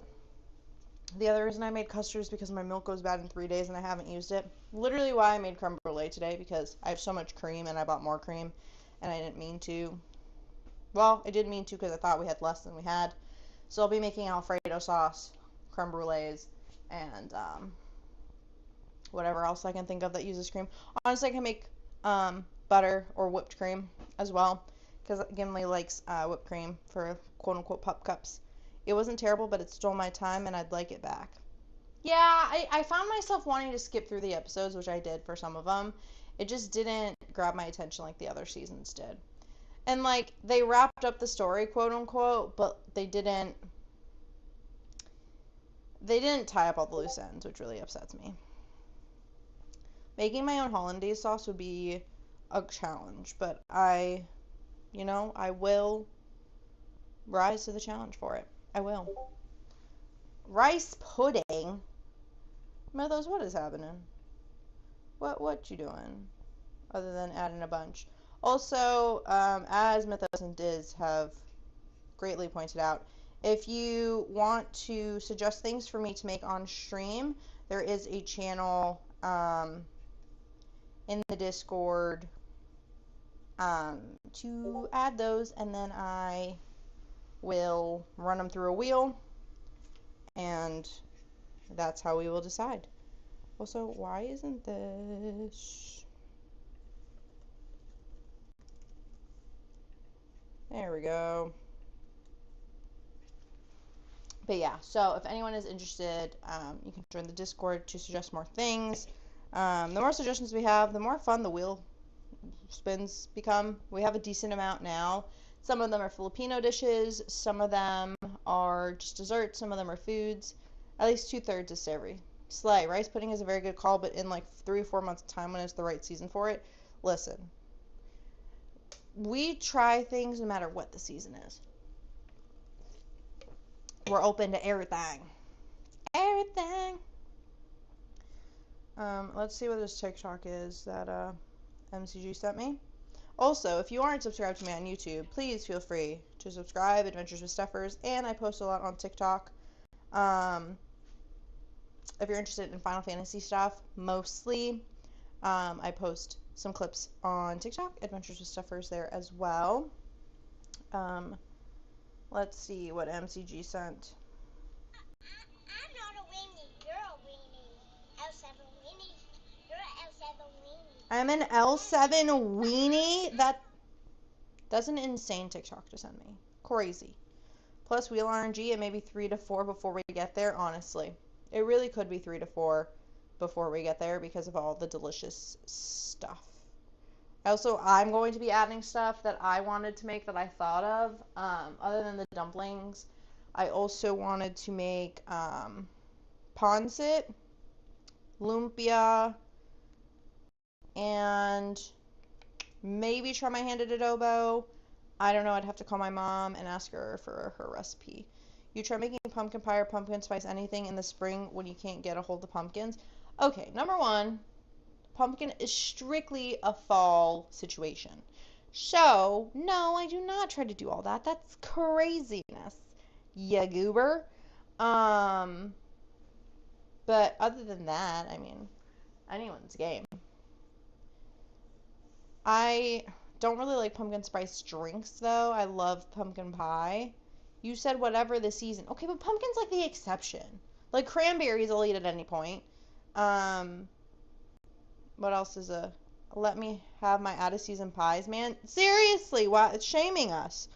the other reason I made custard is because my milk goes bad in 3 days and I haven't used it. Literally why I made creme brulee today, because I have so much cream and I bought more cream and I didn't mean to. Well, I did mean to because I thought we had less than we had. So I'll be making Alfredo sauce, creme brulees, and whatever else I can think of that uses cream. Honestly, I can make butter or whipped cream as well, because Gimli likes whipped cream for quote-unquote pup cups. It wasn't terrible, but it stole my time, and I'd like it back. Yeah, I found myself wanting to skip through the episodes, which I did for some of them. It just didn't grab my attention like the other seasons did. And, like, they wrapped up the story, quote-unquote, but they didn't tie up all the loose ends, which really upsets me. Making my own hollandaise sauce would be a challenge, but I will rise to the challenge for it. I will. Rice pudding? Mythos, what is happening? What you doing? Other than adding a bunch. Also, as Mythos and Diz have greatly pointed out, if you want to suggest things for me to make on stream, there is a channel in the Discord to add those, and then I will run them through a wheel, and that's how we will decide. Also, why isn't this... There we go. But yeah, so if anyone is interested, you can join the Discord to suggest more things. The more suggestions we have, the more fun the wheel spins become. We have a decent amount now. Some of them are Filipino dishes, some of them are just desserts, some of them are foods. At least 2/3 is savory. Slay. Rice pudding is a very good call, but in like 3 or 4 months' time when it's the right season for it, listen. We try things no matter what the season is. We're open to everything. Everything. Let's see what this TikTok is that MCG sent me. Also, if you aren't subscribed to me on YouTube, please feel free to subscribe. Adventures with Stuffers, and I post a lot on TikTok. If you're interested in Final Fantasy stuff, mostly, I post some clips on TikTok. Adventures with Stuffers there as well. Let's see what MCG sent. I'm not a weenie. You're a weenie. L7 weenie. You're an L7 weenie. I'm an L7 weenie? That's an insane TikTok to send me. Crazy. Plus wheel RNG, it may be 3 to 4 before we get there, honestly. It really could be 3 to 4 before we get there because of all the delicious stuff. Also, I'm going to be adding stuff that I wanted to make that I thought of. Other than the dumplings, I also wanted to make pancit, lumpia, and maybe try my hand at adobo. I don't know, I'd have to call my mom and ask her for her recipe. You try making pumpkin pie or pumpkin spice anything in the spring when you can't get a hold of pumpkins? Okay, number one, pumpkin is strictly a fall situation. So, no, I do not try to do all that. That's craziness, ya goober. But other than that, I mean, anyone's game. I don't really like pumpkin spice drinks, though. I love pumpkin pie. You said whatever the season. Okay, but pumpkin's like the exception. Like cranberries I'll eat at any point. What else is a... Let me have my out-of-season pies, man. Seriously, why? It's shaming us.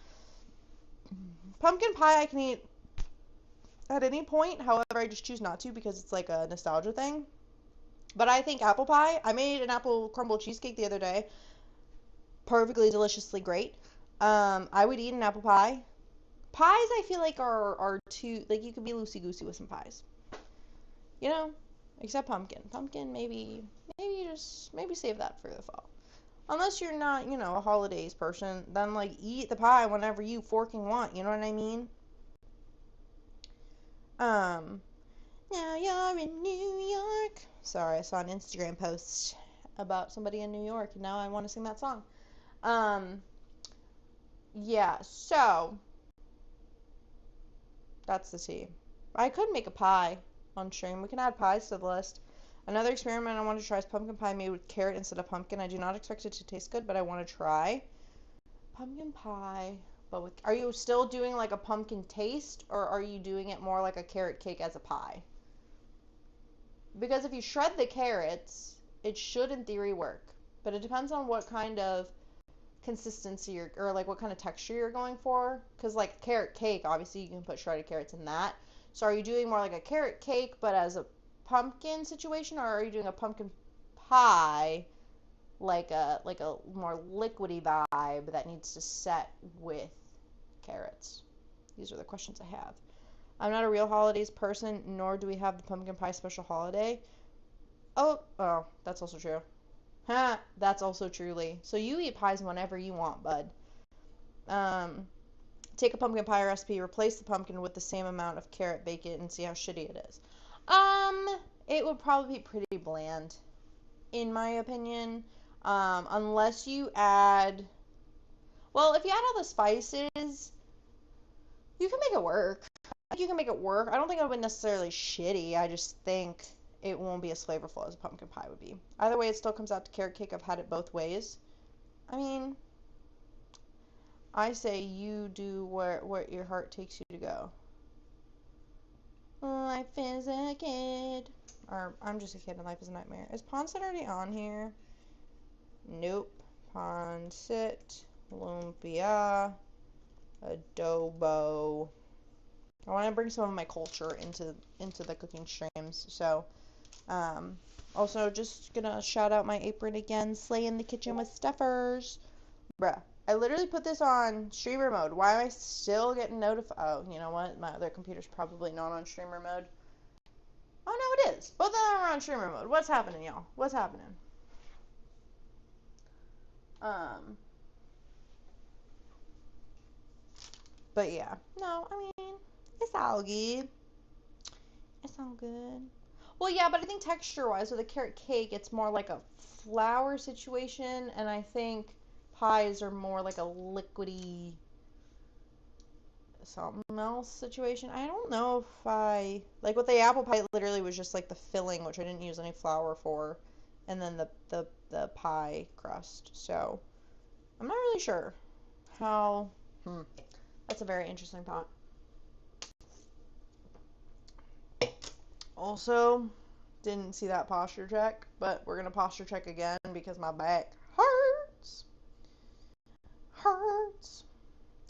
Pumpkin pie I can eat at any point. However, I just choose not to because it's like a nostalgia thing. But I think apple pie... I made an apple crumble cheesecake the other day. Perfectly deliciously great. I would eat an apple pie. Pies I feel like are too... Like, you could be loosey-goosey with some pies. You know? Except pumpkin. Pumpkin, maybe save that for the fall. Unless you're not, a holidays person, then, like, eat the pie whenever you forking want, you know what I mean? Now you're in New York. Sorry, I saw an Instagram post about somebody in New York, and now I want to sing that song. yeah, so that's the tea. I could make a pie on stream. We can add pies to the list. Another experiment I want to try is pumpkin pie made with carrot instead of pumpkin. I do not expect it to taste good, but I want to try pumpkin pie. But with, are you still doing like a pumpkin taste, or are you doing it more like a carrot cake as a pie? Because if you shred the carrots, it should in theory work. But it depends on what kind of consistency or like what kind of texture you're going for. Because like carrot cake, obviously you can put shredded carrots in that. So are you doing more like a carrot cake but as a pumpkin situation, or are you doing a pumpkin pie like a more liquidy vibe that needs to set with carrots? These are the questions I have. I'm not a real holidays person, nor do we have the pumpkin pie special holiday. Oh, that's also true. Ha, that's also truly. So you eat pies whenever you want, bud. Um, Take a pumpkin pie recipe, replace the pumpkin with the same amount of carrot, bake it, and see how shitty it is. It would probably be pretty bland, in my opinion. Unless you add, well, if you add all the spices, you can make it work. I think you can make it work. I don't think it would be necessarily shitty. I just think it won't be as flavorful as a pumpkin pie would be. Either way, it still comes out to carrot cake. I've had it both ways. I mean, I say you do what your heart takes you to go. Life is a kid. Or, I'm just a kid and life is a nightmare. Is Ponset already on here? Nope. Ponset, lumpia, adobo. I want to bring some of my culture into the cooking streams. So, also just gonna shout out my apron again. Slay in the kitchen with stuffers. Bruh. I literally put this on streamer mode. Why am I still getting notified? Oh, you know what? My other computer's probably not on streamer mode. Oh, no, it is. Both of them are on streamer mode. What's happening, y'all? What's happening? But yeah. No, I mean, it's all good. It's all good. Well, yeah, but I think texture-wise, with a carrot cake, it's more like a flour situation, and I think pies are more like a liquidy something else situation. I don't know if I like with the apple pie. It literally was just like the filling, which I didn't use any flour for, and then the pie crust. So I'm not really sure how. That's a very interesting thought. Also, didn't see that posture check, but we're gonna posture check again because my back hurts. Hurts.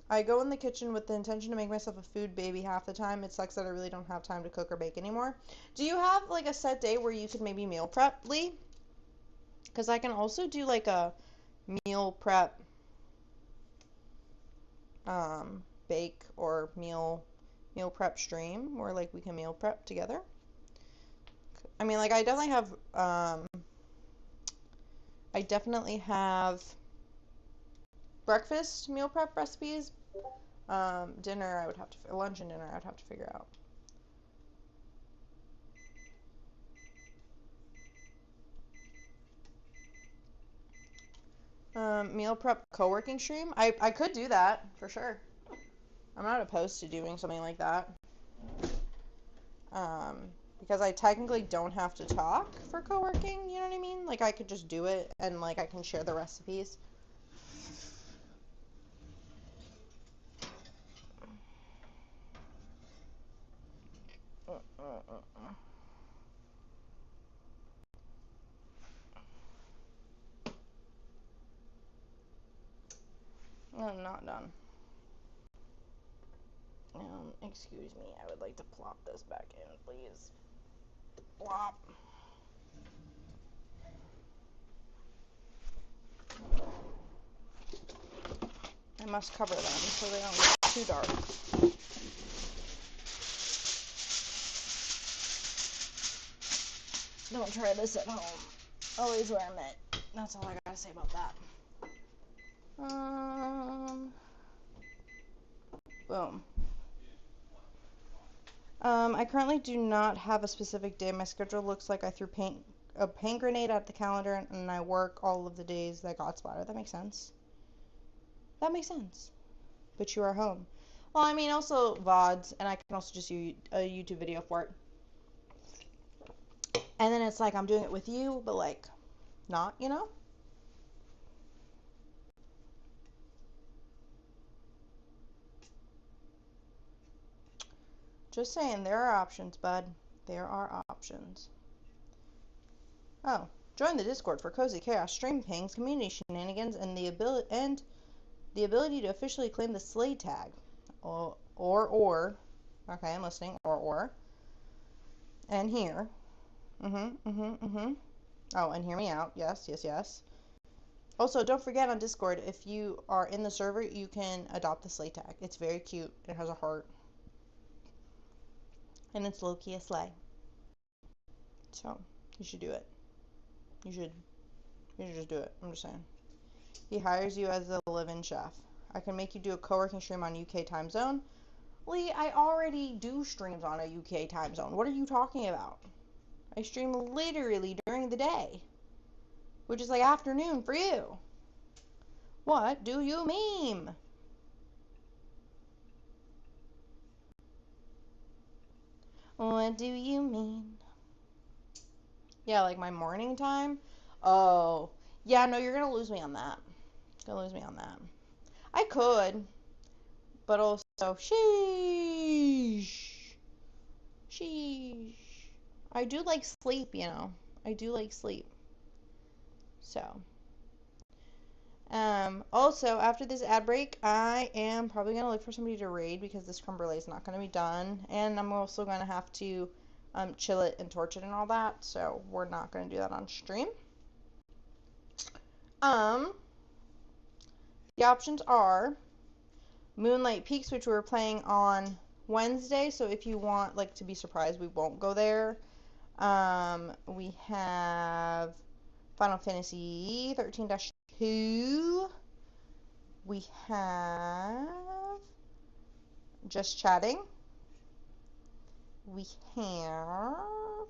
I go in the kitchen with the intention to make myself a food baby half the time. It sucks that I really don't have time to cook or bake anymore. Do you have like a set day where you could maybe meal prep, Lee? Because I can also do like a meal prep, bake or meal prep stream where like we can meal prep together. I mean, like I definitely have breakfast meal prep recipes. Dinner I would have to lunch and dinner I'd have to figure out. Meal prep co-working stream. I could do that for sure. I'm not opposed to doing something like that. Because I technically don't have to talk for co-working, you know what I mean? Like I could just do it and like I can share the recipes. I'm not done. Excuse me, I would like to plop this back in, please. Plop. I must cover them so they don't get too dark. Don't try this at home. Always wear a mitt. That's all I gotta say about that. Boom. I currently do not have a specific day. My schedule looks like I threw a paint grenade at the calendar and I work all of the days that got spotted. That makes sense. That makes sense. but you are home. Well, I mean, also VODs, and I can also just do a YouTube video for it. And then it's like I'm doing it with you, but like not, you know? Just saying, there are options, bud. There are options. Oh, join the Discord for cozy chaos, stream pings, community shenanigans, and the ability to officially claim the Slay tag. Or. Okay, I'm listening. Or. And here. Oh, and hear me out. Yes, yes, yes. Also, don't forget on Discord, if you are in the server, you can adopt the Slay tag. It's very cute. It has a heart. And it's low-key a slay. So, you should do it. You should just do it. I'm just saying. He hires you as a live-in chef. I can make you do a co-working stream on UK time zone. Lee, I already do streams on a UK time zone. What are you talking about? I stream literally during the day, which is like afternoon for you. What do you mean? What do you mean? Yeah, like my morning time? Oh, yeah, no, you're gonna lose me on that. Gonna lose me on that. I could, but also, sheesh. Sheesh. I do like sleep, you know. I do like sleep. So. Also, after this ad break, I am probably going to look for somebody to raid because this creme brulee is not going to be done. And I'm also going to have to chill it and torch it and all that. So, we're not going to do that on stream. The options are Moonlight Peaks, which we were playing on Wednesday. So, if you want, like, to be surprised, we won't go there. We have Final Fantasy 13-2. We have Just Chatting. We have...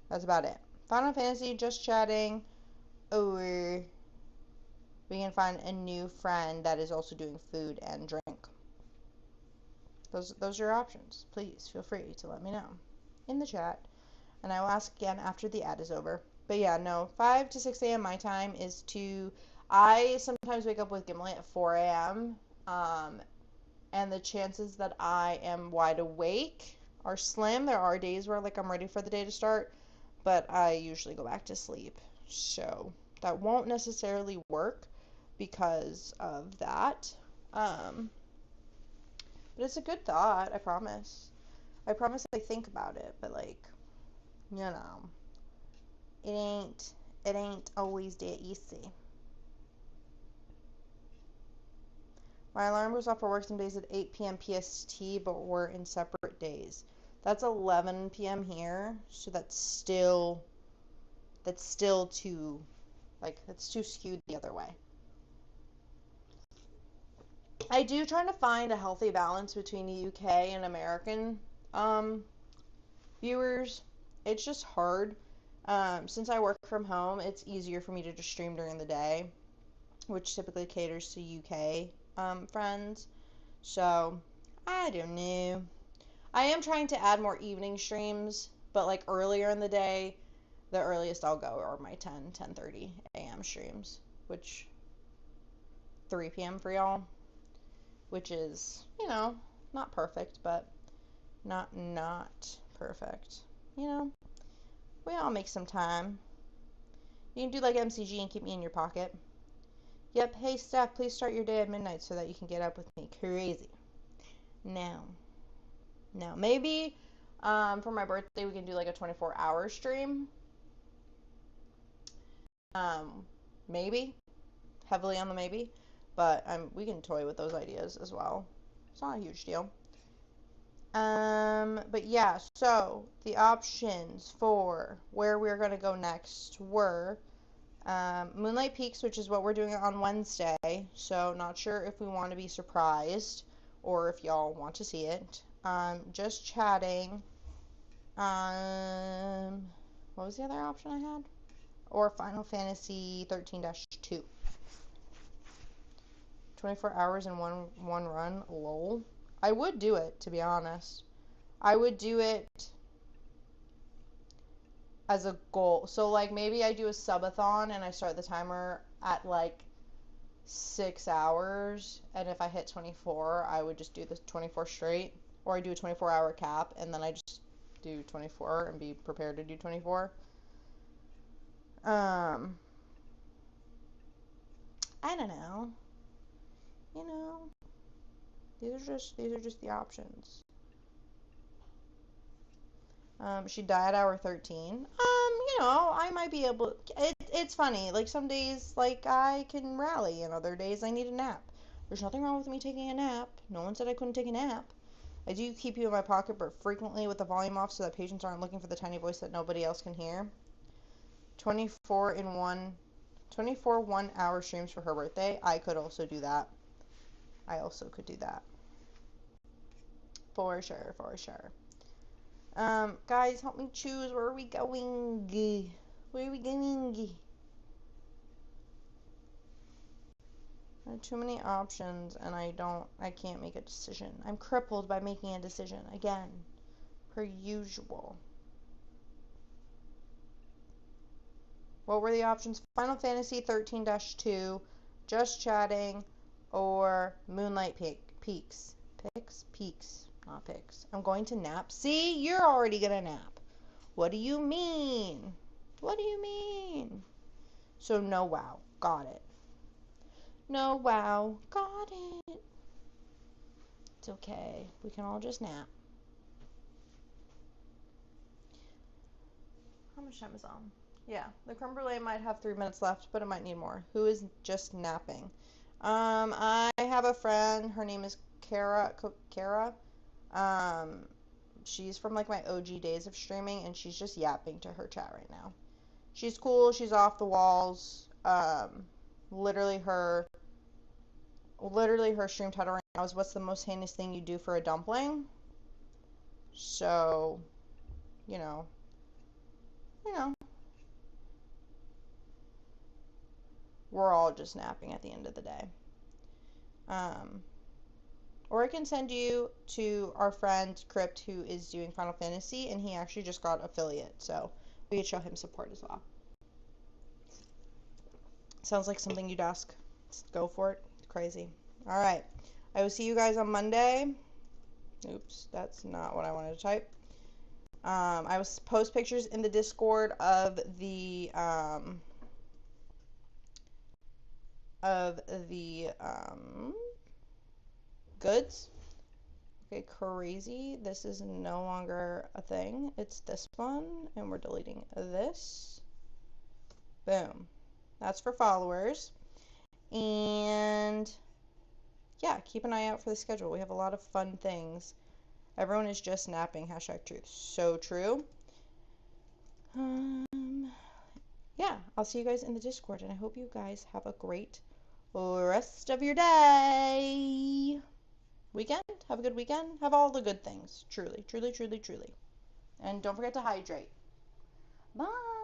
That's about it. Final Fantasy, Just Chatting, or we can find a new friend that is also doing food and drink. Those are your options. Please feel free to let me know in the chat, and I will ask again after the ad is over. But yeah, no, 5 to 6 a.m. my time is to... I sometimes wake up with Gimli at 4 a.m., and the chances that I am wide awake are slim. There are days where, like, I'm ready for the day to start, but I usually go back to sleep. So that won't necessarily work because of that. But it's a good thought, I promise. I promise I think about it, but, like, you know, it ain't always that easy. My alarm goes off for work some days at 8 p.m. PST, but we're in separate days. That's 11 p.m. here, so that's still too, like, that's too skewed the other way. I do try to find a healthy balance between the UK and American viewers. It's just hard. Since I work from home, it's easier for me to just stream during the day, which typically caters to UK friends. So, I don't know. I am trying to add more evening streams, but like earlier in the day, the earliest I'll go are my 10:30 a.m. streams, which 3 p.m. for y'all, which is, you know, not perfect, but not perfect. You know, we all make some time. You can do like MCG and keep me in your pocket. Yep, hey Steph, please start your day at midnight so that you can get up with me. Crazy. No, maybe for my birthday we can do like a 24-hour stream. Maybe. Heavily on the maybe. But we can toy with those ideas as well. It's not a huge deal. But yeah, so the options for where we're going to go next were Moonlight Peaks, which is what we're doing on Wednesday. So not sure if we want to be surprised or if y'all want to see it. Just Chatting. What was the other option I had? Or Final Fantasy 13-2. 24 hours in one run. Lol. I would do it, to be honest. I would do it as a goal. So like maybe I do a subathon and I start the timer at like 6 hours, and if I hit 24, I would just do the 24 straight, or I do a 24-hour cap and then I just do 24 and be prepared to do 24. I don't know. You know, these are just the options. She died at hour 13. I might be able. It's funny. Like some days, like I can rally, and other days I need a nap. There's nothing wrong with me taking a nap. No one said I couldn't take a nap. I do keep you in my pocket, but frequently with the volume off so that patients aren't looking for the tiny voice that nobody else can hear. 24 1-hour streams for her birthday. I could also do that. I also could do that. For sure, for sure. Guys, help me choose. Where are we going? Where are we going? There are too many options and I can't make a decision. I'm crippled by making a decision again, per usual. What were the options? Final Fantasy 13-2, Just Chatting, or Moonlight Peaks. Peaks, not Picks. I'm going to nap. See, you're already gonna nap. What do you mean? What do you mean? So no wow. Got it. No wow. Got it. It's okay. We can all just nap. How much time is on? Yeah, the creme brulee might have 3 minutes left, but it might need more. Who is just napping? I have a friend. Her name is Kara. She's from like my OG days of streaming, and she's just yapping to her chat right now. She's cool. She's off the walls. Literally her stream title right now is "What's the most heinous thing you do for a dumpling?" So, you know, we're all just napping at the end of the day. Or I can send you to our friend Crypt, who is doing Final Fantasy, and he actually just got affiliate, so we could show him support as well. Sounds like something you'd ask. Let's go for it. Crazy. All right. I will see you guys on Monday. Oops, that's not what I wanted to type. I will post pictures in the Discord of the goods. Okay, crazy. This is no longer a thing. It's this one, and we're deleting this. Boom. That's for followers. And yeah, keep an eye out for the schedule. We have a lot of fun things. Everyone is just napping. #truth. So true. Yeah, I'll see you guys in the Discord, and I hope you guys have a great rest of your day. Weekend? Have a good weekend. Have all the good things. Truly, truly, truly, truly. And don't forget to hydrate. Bye.